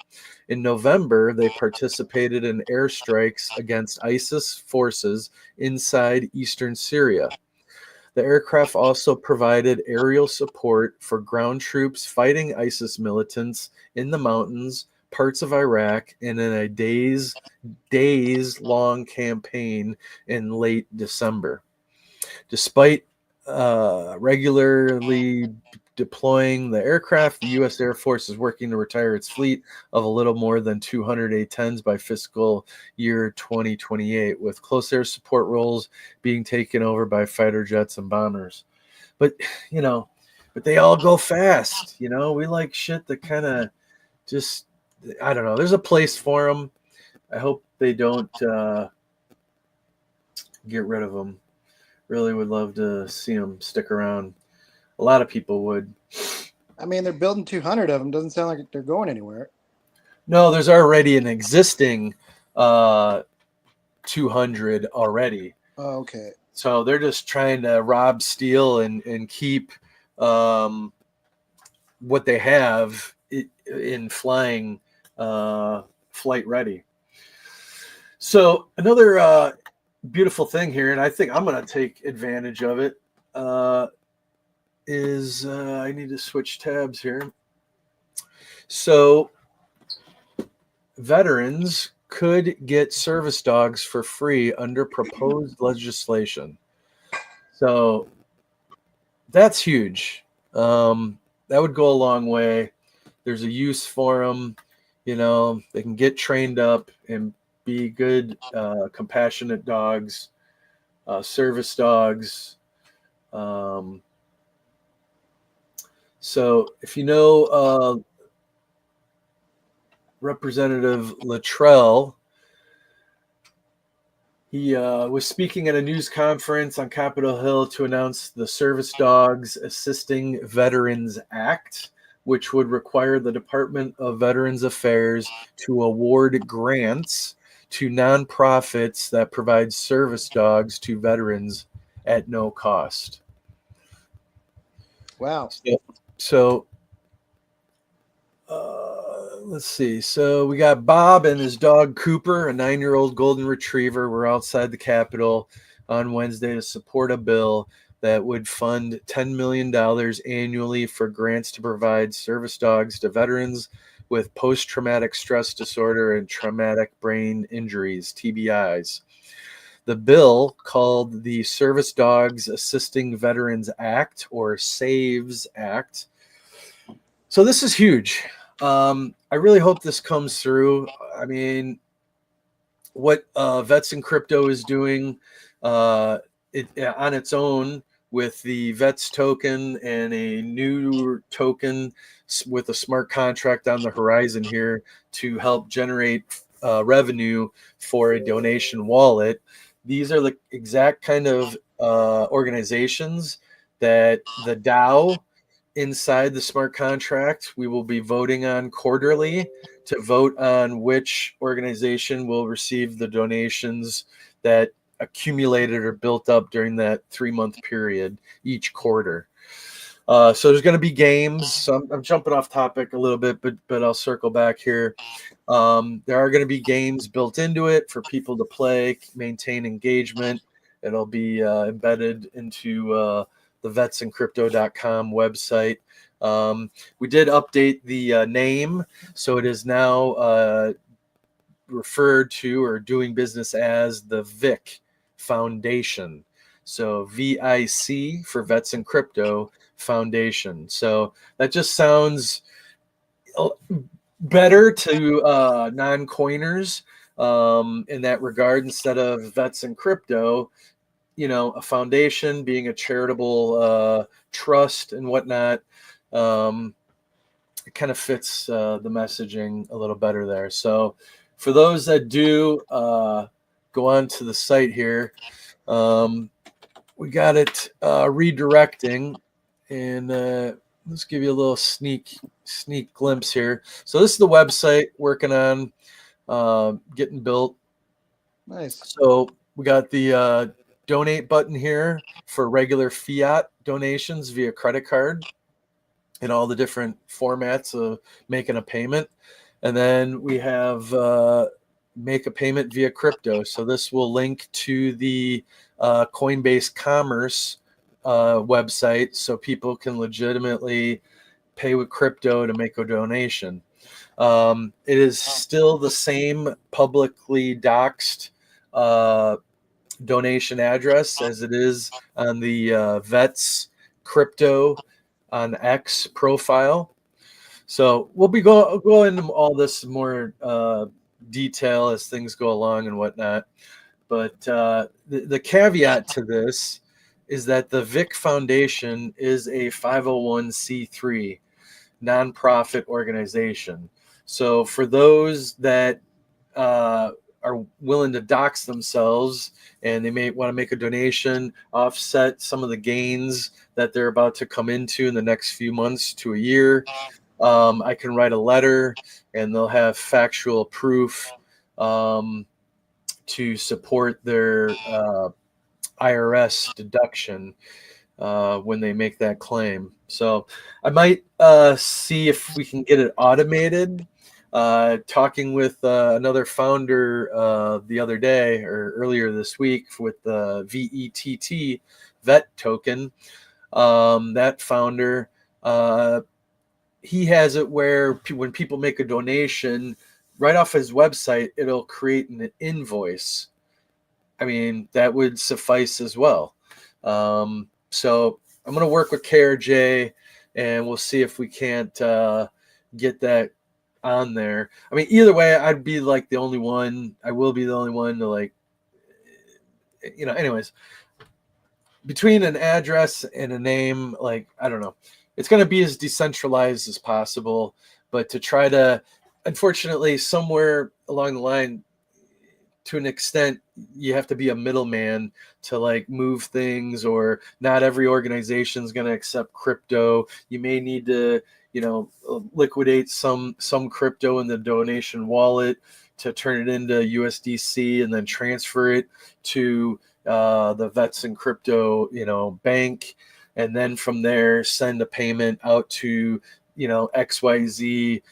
In November, they participated in airstrikes against ISIS forces inside eastern Syria. The aircraft also provided aerial support for ground troops fighting ISIS militants in the mountains, parts of Iraq, and in a days-long campaign in late December. Despite regularly deploying the aircraft, the U.S. Air Force is working to retire its fleet of a little more than 200 A-10s by fiscal year 2028, with close air support roles being taken over by fighter jets and bombers. But they all go fast. We like shit that kind of just, I don't know. There's a place for them. I hope they don't get rid of them. Really would love to see them stick around. A lot of people would. I mean, they're building 200 of them. Doesn't sound like they're going anywhere. No, there's already an existing 200 already. Oh, okay. So they're just trying to rob, steal, and keep what they have in flying, flight ready. So another beautiful thing here, and I think I'm going to take advantage of it, is I need to switch tabs here. So veterans could get service dogs for free under proposed legislation. So that's huge. That would go a long way. There's a use for them. They can get trained up and be good, compassionate dogs, service dogs. So if you know Representative Luttrell, he was speaking at a news conference on Capitol Hill to announce the Service Dogs Assisting Veterans Act, which would require the Department of Veterans Affairs to award grants to nonprofits that provide service dogs to veterans at no cost. Wow. So let's see. So we got Bob and his dog Cooper, a 9-year-old golden retriever, were outside the Capitol on Wednesday to support a bill that would fund $10 million annually for grants to provide service dogs to veterans with post-traumatic stress disorder and traumatic brain injuries, TBIs. The bill, called the Service Dogs Assisting Veterans Act, or SAVES Act. So this is huge. I really hope this comes through. I mean, what Vets in Crypto is doing on its own with the Vets token and a new token with a smart contract on the horizon here to help generate revenue for a donation wallet. These are the exact kind of organizations that the DAO inside the smart contract we will be voting on quarterly to vote on which organization will receive the donations that accumulated or built up during that 3-month period each quarter. So there's going to be games. So I'm jumping off topic a little bit, but I'll circle back here. There are going to be games built into it for people to play, maintain engagement. It'll be embedded into the vetsencrypto.com website. We did update the name, so it is now referred to or doing business as the VIC Foundation. So VIC for Vets in Crypto Foundation. So that just sounds better to non-coiners in that regard. Instead of Vets in Crypto, a foundation being a charitable trust and whatnot, it kind of fits the messaging a little better there. So for those that do go on to the site here, we got it redirecting, and let's give you a little sneak glimpse here. So this is the website working on getting built. Nice. So we got the donate button here for regular fiat donations via credit card in all the different formats of making a payment. And then we have make a payment via crypto. So this will link to the Coinbase Commerce website so people can legitimately pay with crypto to make a donation. It is still the same publicly doxed donation address as it is on the Vets Crypto on X profile. So we'll be going into all this more detail as things go along and whatnot. But the caveat to this is that the VIC Foundation is a 501c3 nonprofit organization. So for those that are willing to dox themselves and they may want to make a donation, offset some of the gains that they're about to come into in the next few months to a year, I can write a letter and they'll have factual proof to support their IRS deduction when they make that claim. So I might see if we can get it automated. Talking with another founder the other day or earlier this week with the VETT vet token, that founder, he has it where when people make a donation, right off his website, it'll create an invoice. I mean, that would suffice as well. So I'm going to work with KRJ and we'll see if we can't get that on there. I mean, either way, I'd be like the only one. I will be the only one to anyways, between an address and a name, I don't know. It's going to be as decentralized as possible, but to try to, unfortunately, somewhere along the line, to an extent, you have to be a middleman to move things, or not every organization is going to accept crypto. You may need to, liquidate some crypto in the donation wallet to turn it into USDC and then transfer it to the Vets in Crypto, bank. And then from there, send a payment out to, XYZ,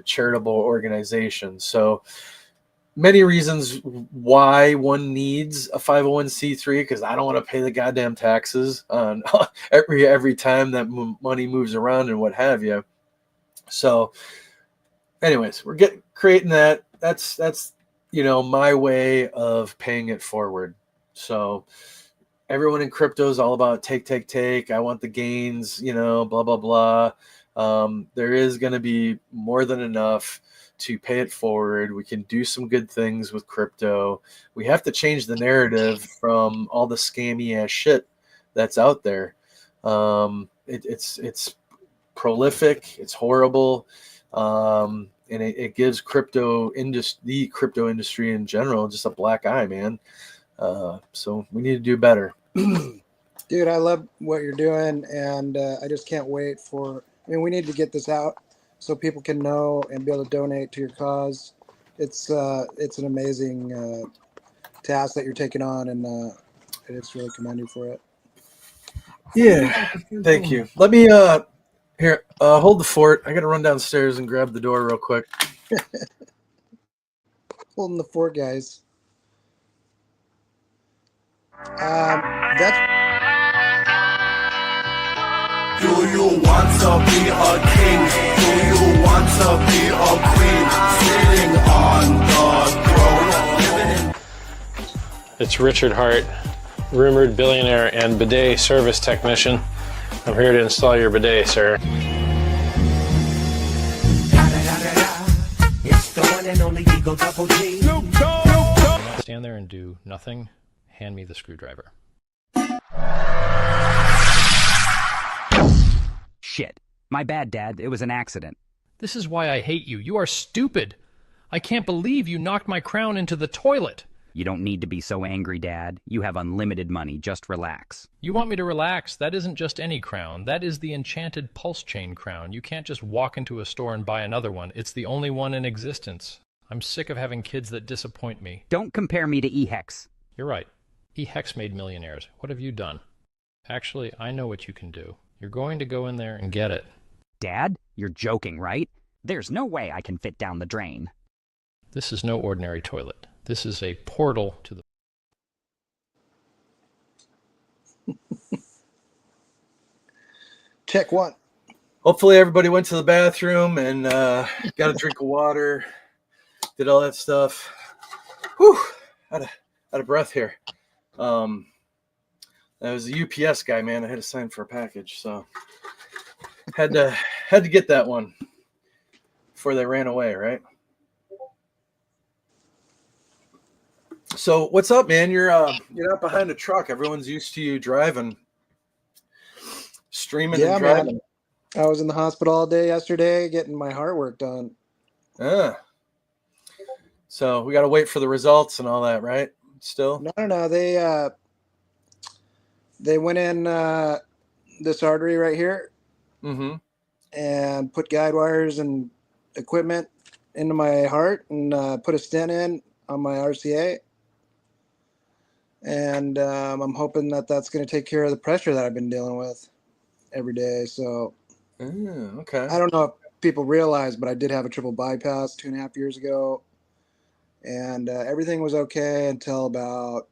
charitable organization. So many reasons why one needs a 501c3, because I don't want to pay the goddamn taxes on every time that money moves around and what have you. So anyways, we're creating that. That's my way of paying it forward. So everyone in crypto is all about take. I want the gains, blah, blah, blah. There is going to be more than enough to pay it forward. We can do some good things with crypto. We have to change the narrative from all the scammy ass shit that's out there. It's prolific. It's horrible. And it gives the crypto industry in general just a black eye, man. So we need to do better. Dude, I love what you're doing, and I just can't wait for. I mean, we need to get this out so people can know and be able to donate to your cause. It's an amazing task that you're taking on, and I just really commend you for it. Yeah, thank you. Let me here hold the fort. I got to run downstairs and grab the door real quick. Holding the fort, guys. That's. Do you want to be a king? Do you want to be a queen? Sitting on the throne. It's Richard Hart, rumored billionaire and bidet service technician. I'm here to install your bidet, sir. It's the one and only Eagle Double G. Stand there and do nothing. Hand me the screwdriver. Shit. My bad, Dad. It was an accident. This is why I hate you. You are stupid. I can't believe you knocked my crown into the toilet. You don't need to be so angry, Dad. You have unlimited money. Just relax. You want me to relax? That isn't just any crown. That is the enchanted pulse chain crown. You can't just walk into a store and buy another one. It's the only one in existence. I'm sick of having kids that disappoint me. Don't compare me to E-Hex. You're right. E-Hex made millionaires. What have you done? Actually, I know what you can do. You're going to go in there and get it. Dad, you're joking, right? There's no way I can fit down the drain. This is no ordinary toilet. This is a portal to the... Check one. Hopefully everybody went to the bathroom and got a drink of water, did all that stuff. Whew, out of breath here. That was a UPS guy, man. I had to sign for a package, so had to get that one before they ran away, right? So what's up, man? You're not behind a truck. Everyone's used to you driving, streaming and driving. Man. I was in the hospital all day yesterday getting my heart work done. So we got to wait for the results and all that, right? Still? No. They went in this artery right here and put guide wires and equipment into my heart and put a stent in on my RCA. And I'm hoping that that's going to take care of the pressure that I've been dealing with every day. So, okay. I don't know if people realize, but I did have a triple bypass 2.5 years ago, and everything was okay until about,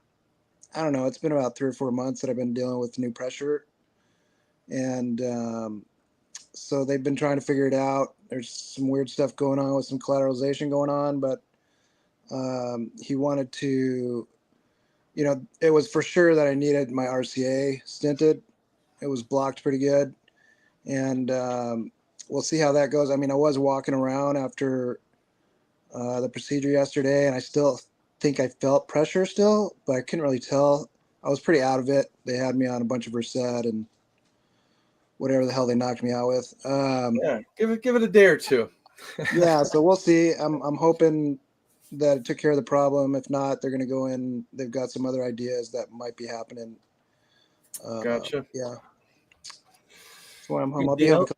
I don't know, it's been about 3 or 4 months that I've been dealing with new pressure. And so they've been trying to figure it out. There's some weird stuff going on with some collateralization going on, but he wanted to, it was for sure that I needed my RCA stented. It was blocked pretty good. And we'll see how that goes. I mean, I was walking around after the procedure yesterday, and I still think I felt pressure still, but I couldn't really tell. I was pretty out of it. They had me on a bunch of Versed and whatever the hell they knocked me out with. Give it a day or two. Yeah, so we'll see. I'm hoping that it took care of the problem. If not, they're going to go in. They've got some other ideas that might be happening. Gotcha. Yeah. So when I'm home, I'll be able to.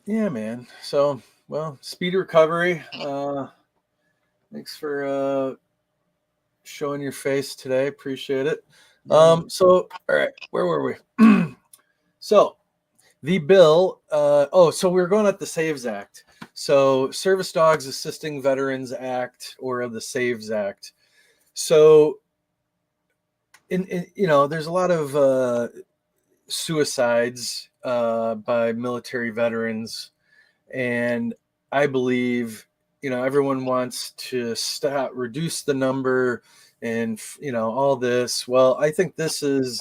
Yeah, man. So, well, speedy recovery. Thanks for showing your face today. Appreciate it. So, all right, where were we? So, the bill. So we were going at the SAVES Act. So, Service Dogs Assisting Veterans Act, or the SAVES Act. So, there's a lot of suicides by military veterans, and I believe everyone wants to reduce the number and all this. Well, I think this is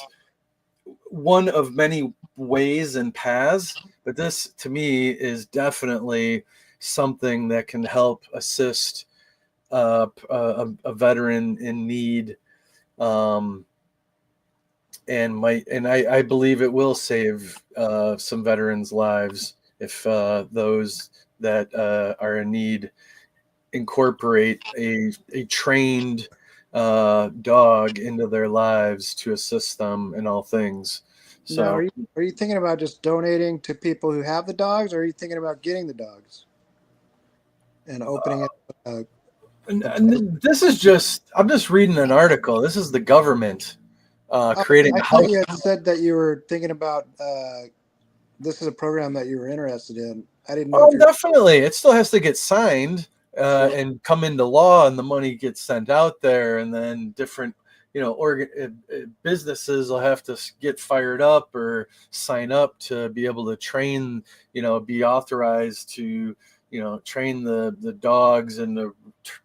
one of many ways and paths, but this to me is definitely something that can help assist a veteran in need, and I believe it will save some veterans' lives if those that are in need incorporate a trained dog into their lives to assist them in all things. So Now, are you thinking about just donating to people who have the dogs, or are you thinking about getting the dogs and opening it? and this is just, I'm just reading an article. This is the government creating I a thought house. you had said that you were thinking about this is a program that you were interested in. I didn't know if Oh, you're. definitely. It still has to get signed and come into law, and the money gets sent out there, and then different, businesses will have to get fired up or sign up to be able to train, be authorized to, train the dogs and to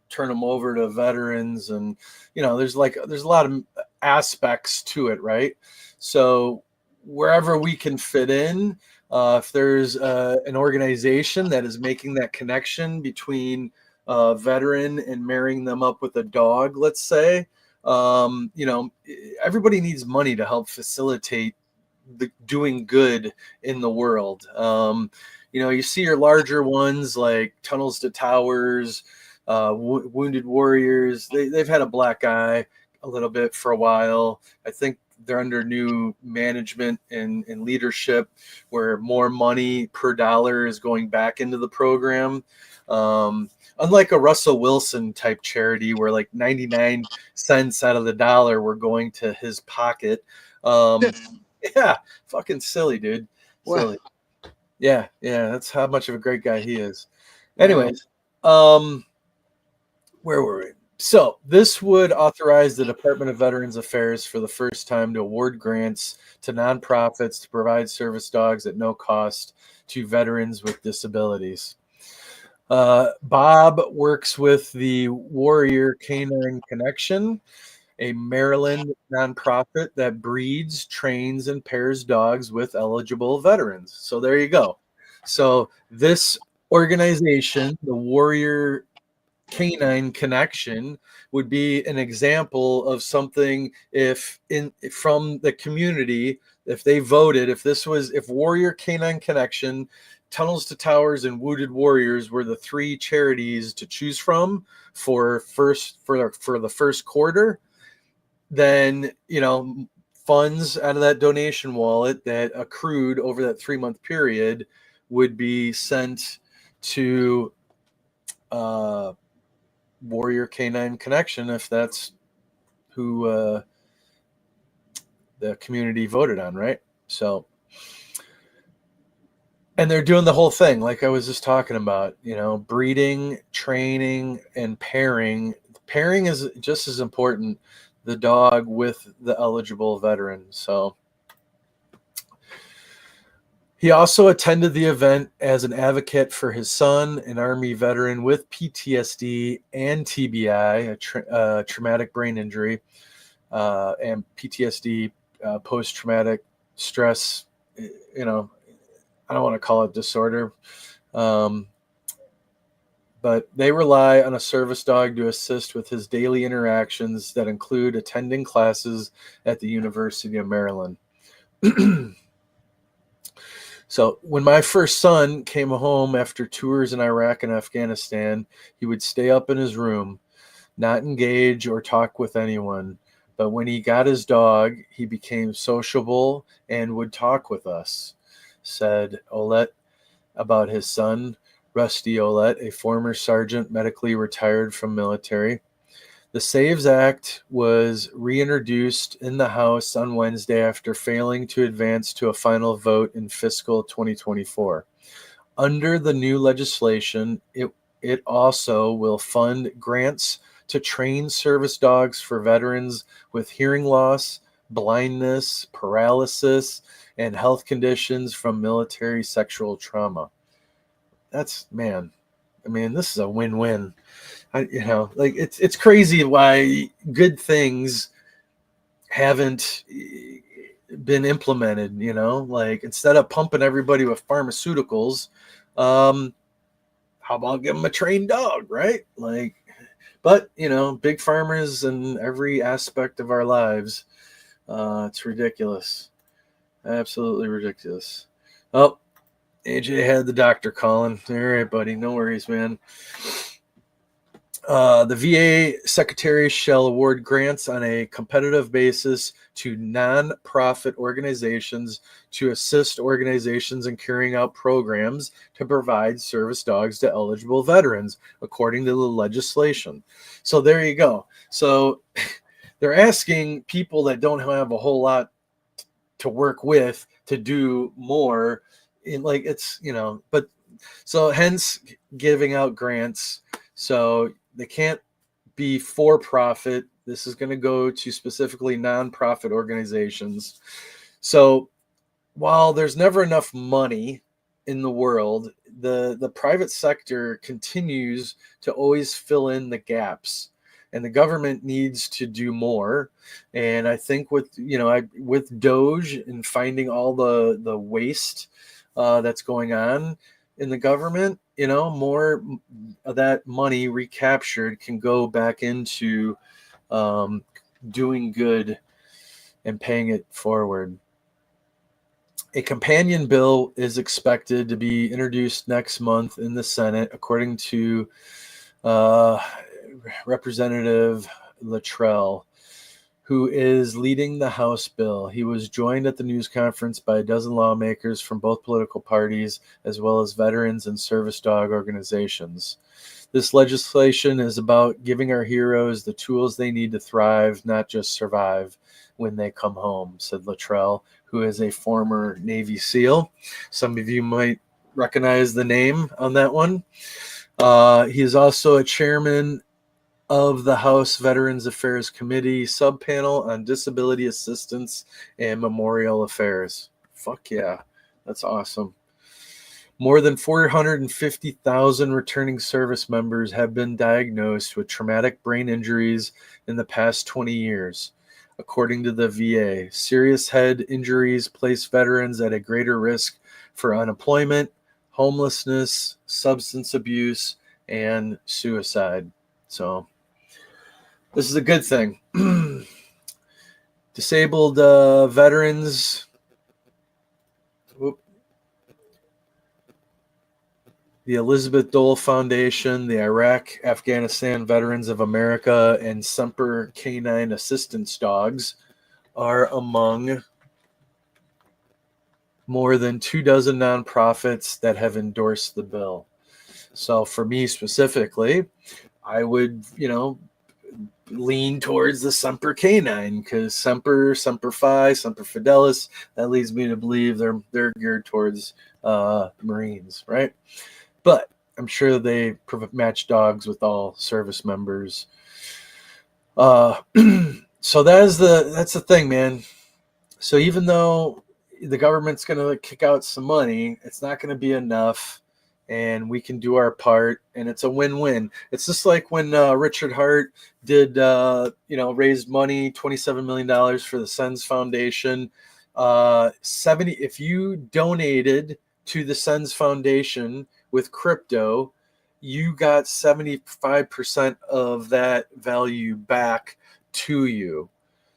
turn them over to veterans, and there's a lot of aspects to it, right? So wherever we can fit in. If there's an organization that is making that connection between a veteran and marrying them up with a dog, let's say, everybody needs money to help facilitate the doing good in the world. You see your larger ones like Tunnels to Towers, Wounded Warriors. They've had a black eye a little bit for a while. I think they're under new management and leadership where more money per dollar is going back into the program. Unlike a Russell Wilson type charity where like 99 cents out of the dollar were going to his pocket. Yeah, fucking silly, dude. Silly. Yeah, that's how much of a great guy he is. Anyways, where were we? So this would authorize the Department of Veterans Affairs for the first time to award grants to nonprofits to provide service dogs at no cost to veterans with disabilities. Bob works with the Warrior Canine Connection, a Maryland nonprofit that breeds, trains, and pairs dogs with eligible veterans. So there you go. So this organization, the Warrior Canine Connection, would be an example of something from the community, if they voted, if Warrior Canine Connection, Tunnels to Towers, and Wounded Warriors were the three charities to choose from for the first quarter, then funds out of that donation wallet that accrued over that 3-month period would be sent to Warrior Canine Connection, if that's who the community voted on, right? So, and they're doing the whole thing like I was just talking about, breeding, training, and pairing. Pairing is just as important, the dog with the eligible veteran. So he also attended the event as an advocate for his son, an Army veteran with PTSD and TBI, a traumatic brain injury, and PTSD, post-traumatic stress. I don't want to call it disorder, but they rely on a service dog to assist with his daily interactions that include attending classes at the University of Maryland. So when my first son came home after tours in Iraq and Afghanistan, he would stay up in his room, not engage or talk with anyone. But when he got his dog, he became sociable and would talk with us, said Olette about his son, Rusty Olette, a former sergeant medically retired from military. The SAVES Act was reintroduced in the House on Wednesday after failing to advance to a final vote in fiscal 2024. Under the new legislation, it also will fund grants to train service dogs for veterans with hearing loss, blindness, paralysis, and health conditions from military sexual trauma. This is a win-win. It's crazy why good things haven't been implemented, like instead of pumping everybody with pharmaceuticals, how about give them a trained dog, right? Like, but big farmers in every aspect of our lives, it's ridiculous. Absolutely ridiculous. Oh, AJ had the doctor calling. All right, buddy. No worries, man. The VA secretary shall award grants on a competitive basis to non-profit organizations to assist organizations in carrying out programs to provide service dogs to eligible veterans, according to the legislation. So there you go. So they're asking people that don't have a whole lot to work with to do more in, like, it's, but so hence giving out grants. So they can't be for profit. This is going to go to specifically nonprofit organizations. So while there's never enough money in the world, the private sector continues to always fill in the gaps, and the government needs to do more. And I think with with Doge and finding all the waste that's going on in the government, more of that money recaptured can go back into doing good and paying it forward. A companion bill is expected to be introduced next month in the Senate, according to Representative Luttrell, who is leading the House bill. He was joined at the news conference by a dozen lawmakers from both political parties, as well as veterans and service dog organizations. This legislation is about giving our heroes the tools they need to thrive, not just survive when they come home, said Luttrell, who is a former Navy SEAL. Some of you might recognize the name on that one. He is also a chairman of the House Veterans Affairs Committee subpanel on disability assistance and memorial affairs. Fuck yeah, that's awesome. More than 450,000 returning service members have been diagnosed with traumatic brain injuries in the past 20 years. According to the VA, serious head injuries place veterans at a greater risk for unemployment, homelessness, substance abuse, and suicide. So this is a good thing. Disabled veterans. The Elizabeth Dole Foundation, the Iraq-Afghanistan Veterans of America, and Semper Canine Assistance Dogs are among more than 24 nonprofits that have endorsed the bill. So for me specifically, I would, lean towards the Semper Canine, because Semper Fi, Semper Fidelis, that leads me to believe they're geared towards Marines, right? But I'm sure they match dogs with all service members. So that's the thing, man. So even though the government's going to kick out some money, it's not going to be enough, and we can do our part, and it's a win-win. It's just like when Richard Hart did, raised money, $27 million for the Sens Foundation. If you donated to the Sens Foundation with crypto, you got 75% of that value back to you.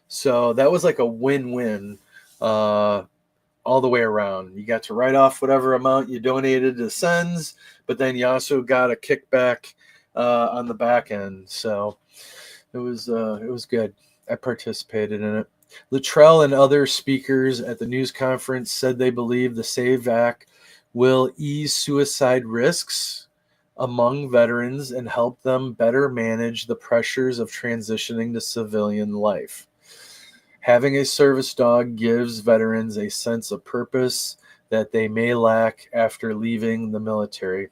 So that was like a win-win all the way around. You got to write off whatever amount you donated to Sens, but then you also got a kickback on the back end. So it was good. I participated in it. Luttrell and other speakers at the news conference said they believe the SAVE Act will ease suicide risks among veterans and help them better manage the pressures of transitioning to civilian life. Having a service dog gives veterans a sense of purpose that they may lack after leaving the military.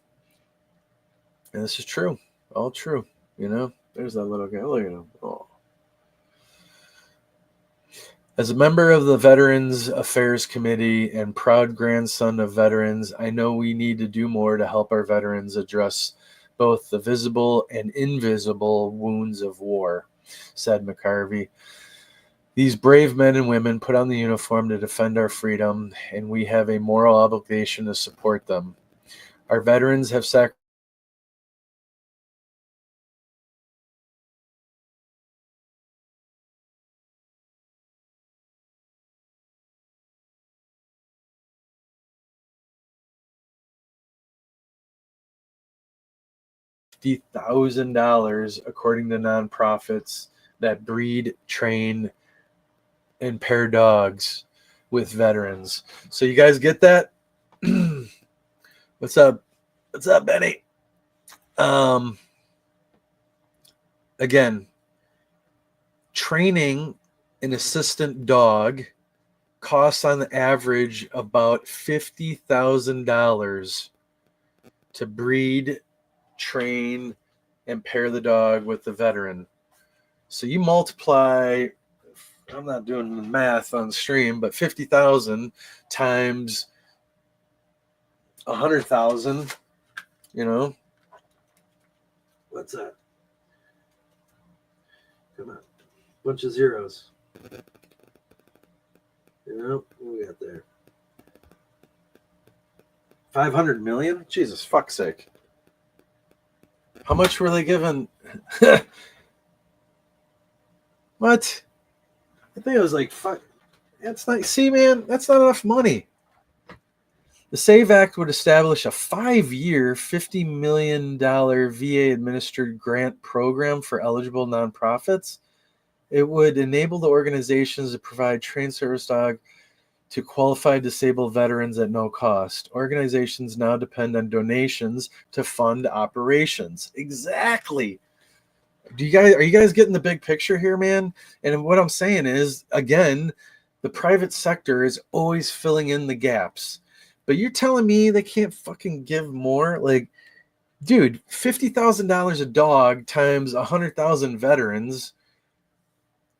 And this is true. All true. There's that little guy. Look at him. Oh. As a member of the Veterans Affairs Committee and proud grandson of veterans, I know we need to do more to help our veterans address both the visible and invisible wounds of war, said McCarvey. These brave men and women put on the uniform to defend our freedom, and we have a moral obligation to support them. Our veterans have sacrificed $50,000 according to nonprofits that breed, train, and pair dogs with veterans. So you guys get that? What's up? What's up, Benny? Again, training an assistant dog costs on the average about $50,000 to breed, train, and pair the dog with the veteran. So you multiply, I'm not doing the math on stream, but 50,000 times 100,000, you know, what's that? Come on, bunch of zeros. You know, what we got there? 500 million? Jesus, fuck's sake. How much were they given? What? I think it was like, fuck. That's not, see, man, that's not enough money. The SAVE Act would establish a 5-year, $50 million VA-administered grant program for eligible nonprofits. It would enable the organizations to provide trained service dog to qualified disabled veterans at no cost. Organizations now depend on donations to fund operations. Exactly. Are you guys getting the big picture here, man? And what I'm saying is, again, the private sector is always filling in the gaps. But you're telling me they can't fucking give more? Like, dude, $50,000 a dog times 100,000 veterans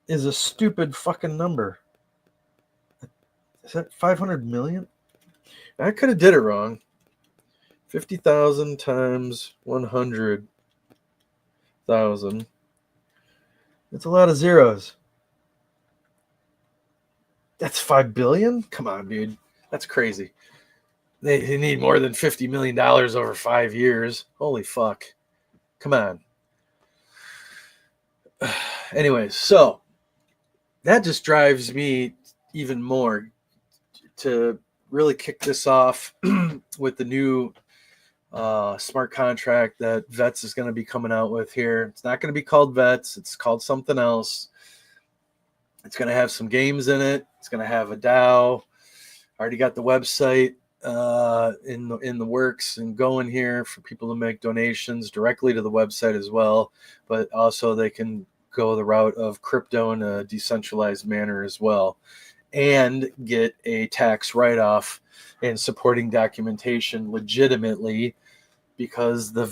is a stupid fucking number. Is that 500 million? I could have did it wrong. 50,000 times 100,000. That's a lot of zeros. That's 5 billion? Come on, dude. That's crazy. They need more than $50 million over 5 years. Holy fuck. Come on. Anyways, so that just drives me even more to really kick this off with the new smart contract that Vets is going to be coming out with here. It's not going to be called Vets. It's called something else. It's going to have some games in it. It's going to have a DAO. I already got the website in the works and going here for people to make donations directly to the website as well. But also they can go the route of crypto in a decentralized manner as well, and get a tax write-off and supporting documentation legitimately, because the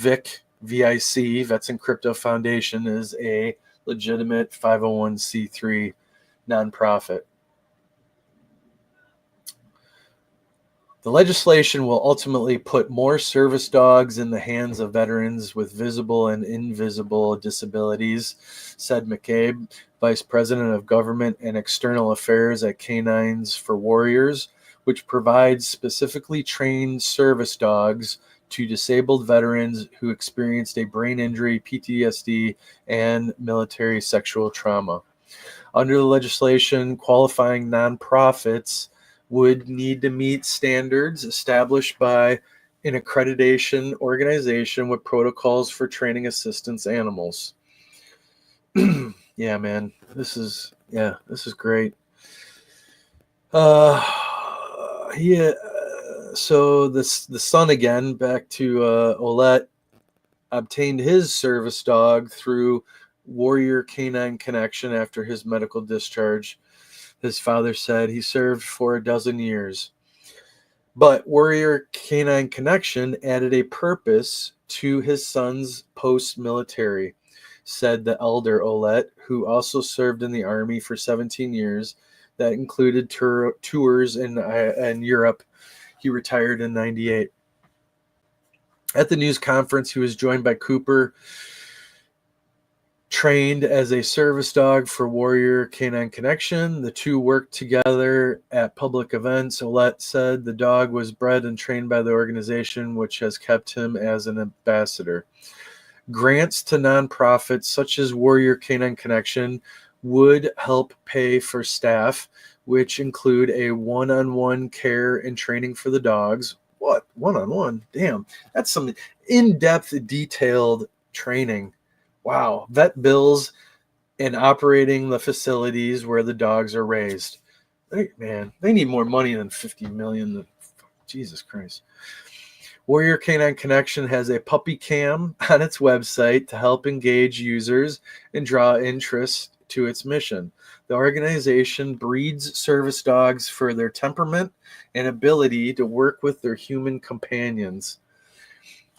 VIC, Vets and Crypto Foundation, is a legitimate 501c3 nonprofit. The legislation will ultimately put more service dogs in the hands of veterans with visible and invisible disabilities, said McCabe, Vice President of Government and External Affairs at Canines for Warriors, which provides specifically trained service dogs to disabled veterans who experienced a brain injury, PTSD, and military sexual trauma. Under the legislation, qualifying nonprofits would need to meet standards established by an accreditation organization with protocols for training assistance animals. Yeah, man, this is great. So the son, again, back to Olette, obtained his service dog through Warrior Canine Connection after his medical discharge. His father said he served for 12 years. But Warrior Canine Connection added a purpose to his son's post-military, said the elder Olette, who also served in the Army for 17 years. That included tours in Europe. He retired in 98. At the news conference, he was joined by Cooper trained as a service dog for Warrior Canine Connection. The two worked together at public events. Olette said the dog was bred and trained by the organization, which has kept him as an ambassador. Grants to nonprofits such as Warrior Canine Connection would help pay for staff, which include a one-on-one care and training for the dogs. What? One-on-one? Damn. That's some in-depth, detailed training. Wow. Vet bills and operating the facilities where the dogs are raised. Man, they need more money than $50 million. Jesus Christ. Warrior Canine Connection has a puppy cam on its website to help engage users and draw interest to its mission. The organization breeds service dogs for their temperament and ability to work with their human companions.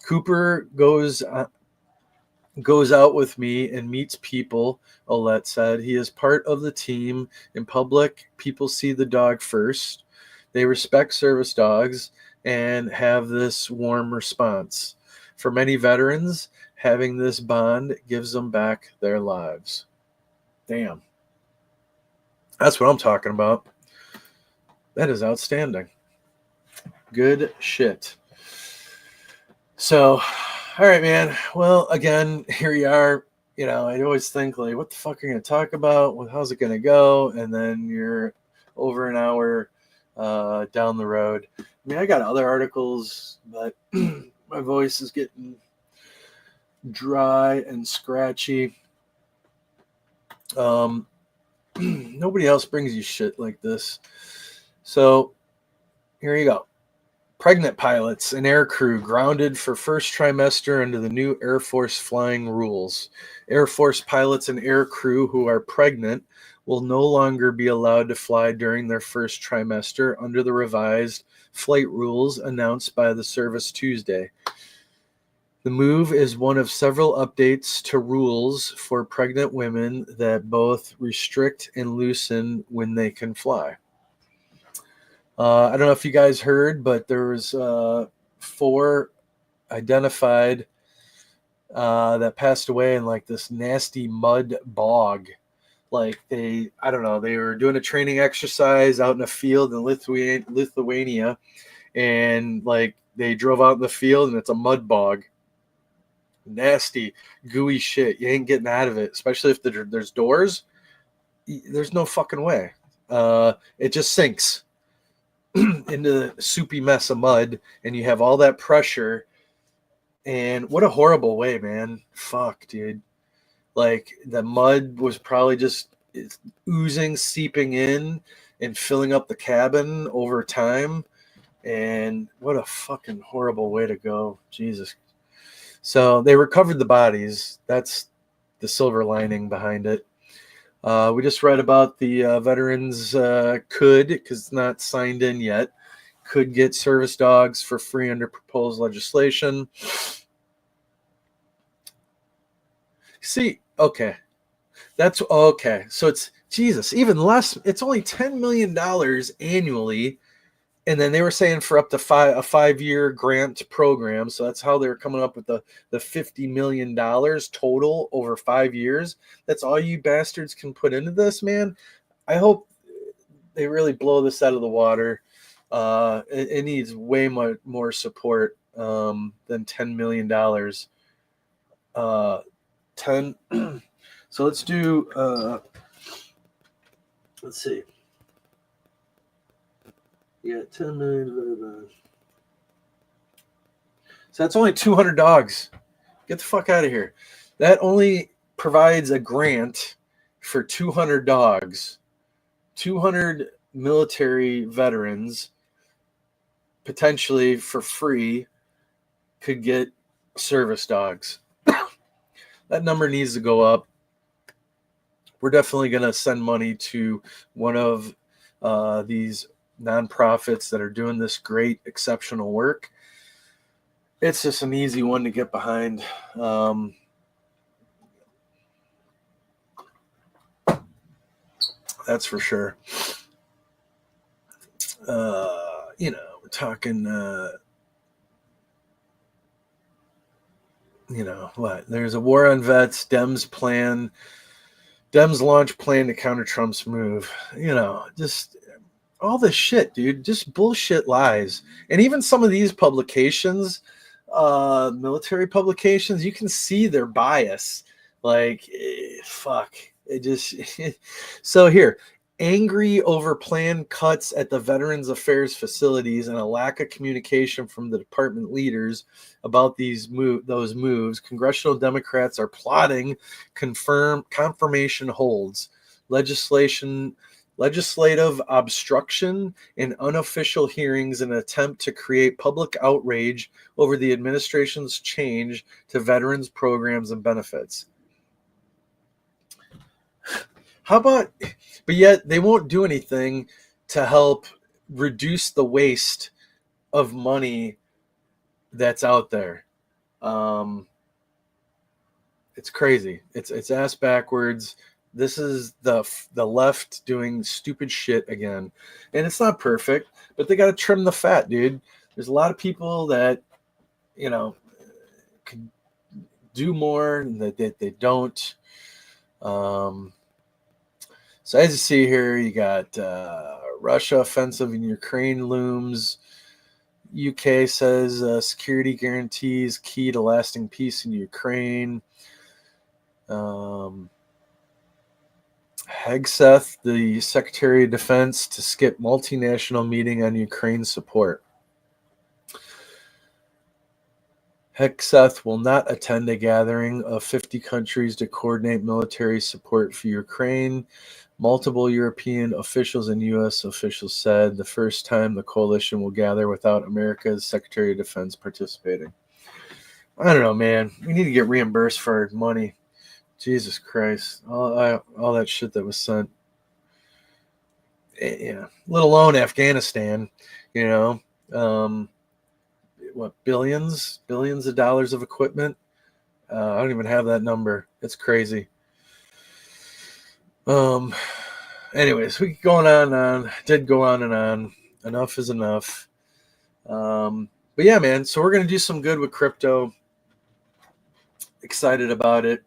Cooper goes out with me and meets people, Olette said. He is part of the team. In public, people see the dog first. They respect service dogs and have this warm response. For many veterans, having this bond gives them back their lives. Damn. That's what I'm talking about. That is outstanding. Good shit. So, all right, man. Well, again, here you are. You know, I always think, like, what the fuck are you going to talk about? How's it going to go? And then you're over an hour down the road. I mean, I got other articles, but my voice is getting dry and scratchy. Nobody else brings you shit like this. So here you go. Pregnant pilots and air crew grounded for first trimester under the new Air Force flying rules. Air Force pilots and air crew who are pregnant will no longer be allowed to fly during their first trimester under the revised flight rules announced by the service Tuesday. The move is one of several updates to rules for pregnant women that both restrict and loosen when they can fly. I don't know if you guys heard, but there was 4 identified that passed away in like this nasty mud bog. Like they were doing a training exercise out in a field in Lithuania, and like they drove out in the field and it's a mud bog. Nasty, gooey shit. You ain't getting out of it, especially if there's doors. There's no fucking way. It just sinks into the soupy mess of mud, and you have all that pressure. And what a horrible way, man. Fuck, dude. Like the mud was probably just oozing, seeping in, and filling up the cabin over time. And what a fucking horrible way to go. Jesus. So they recovered the bodies. That's the silver lining behind it. We just read about the veterans could, because it's not signed in yet, could get service dogs for free under proposed legislation. See, okay. That's okay. So it's, Jesus, even less. It's only $10 million annually. And then they were saying for up to a 5-year grant program. So that's how they're coming up with the $50 million total over 5 years. That's all you bastards can put into this, man. I hope they really blow this out of the water. It needs way more support than $10 million. 10. So let's do, let's see. Yeah, 10 million. So that's only 200 dogs. Get the fuck out of here. That only provides a grant for 200 dogs. 200 military veterans, potentially for free, could get service dogs. That number needs to go up. We're definitely going to send money to one of these nonprofits that are doing this great, exceptional work. It's just an easy one to get behind. That's for sure. We're talking, you know, what? There's a war on vets, Dems launch plan to counter Trump's move. You know, just all this shit, dude. Just bullshit lies. And even some of these publications, military publications, you can see their bias. Like, fuck. It just so here. Angry over planned cuts at the Veterans Affairs facilities and a lack of communication from the department leaders about those moves, congressional Democrats are plotting confirmation holds, legislative obstruction, and unofficial hearings in an attempt to create public outrage over the administration's change to veterans programs and benefits. How about, but yet they won't do anything to help reduce the waste of money that's out there. It's crazy. It's ass backwards. This is the left doing stupid shit again. And it's not perfect, but they got to trim the fat, dude. There's a lot of people that, you know, could do more and that they don't. So as you see here, you got Russia offensive in Ukraine looms. UK says security guarantees key to lasting peace in Ukraine. Hegseth, the Secretary of Defense, to skip multinational meeting on Ukraine support. Hegseth will not attend a gathering of 50 countries to coordinate military support for Ukraine. Multiple European officials and U.S. officials said the first time the coalition will gather without America's Secretary of Defense participating. I don't know, man. We need to get reimbursed for our money. Jesus Christ. All that shit that was sent. Yeah. Let alone Afghanistan, you know. What, billions of dollars of equipment? I don't even have that number. It's crazy. Anyways, we keep going on and on. Did go on and on. Enough is enough. But yeah, man. So we're gonna do some good with crypto. Excited about it.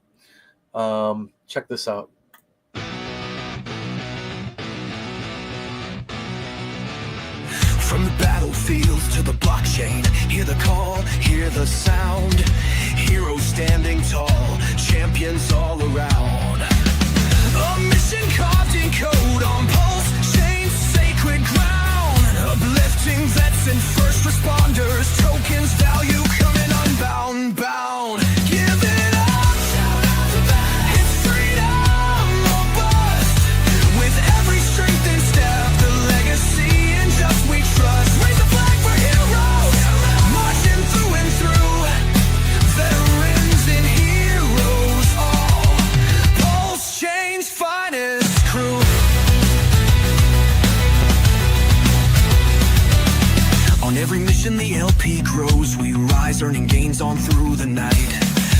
Check this out. From the battlefields to the blockchain, hear the call, hear the sound. Heroes standing tall, champions all around. A mission carved in code on pulse chain, sacred ground. Uplifting vets and first responders, tokens value coming unbound, bound. Give it up, it's freedom or bust. With every strength and step, the legacy and just we trust. Raise the flag for heroes, marching through and through. Veterans and heroes all. Pulse Chain's finest crew. On every mission the LP grows, we rise, earning gains on through the night.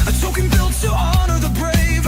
A token built to honor the brave,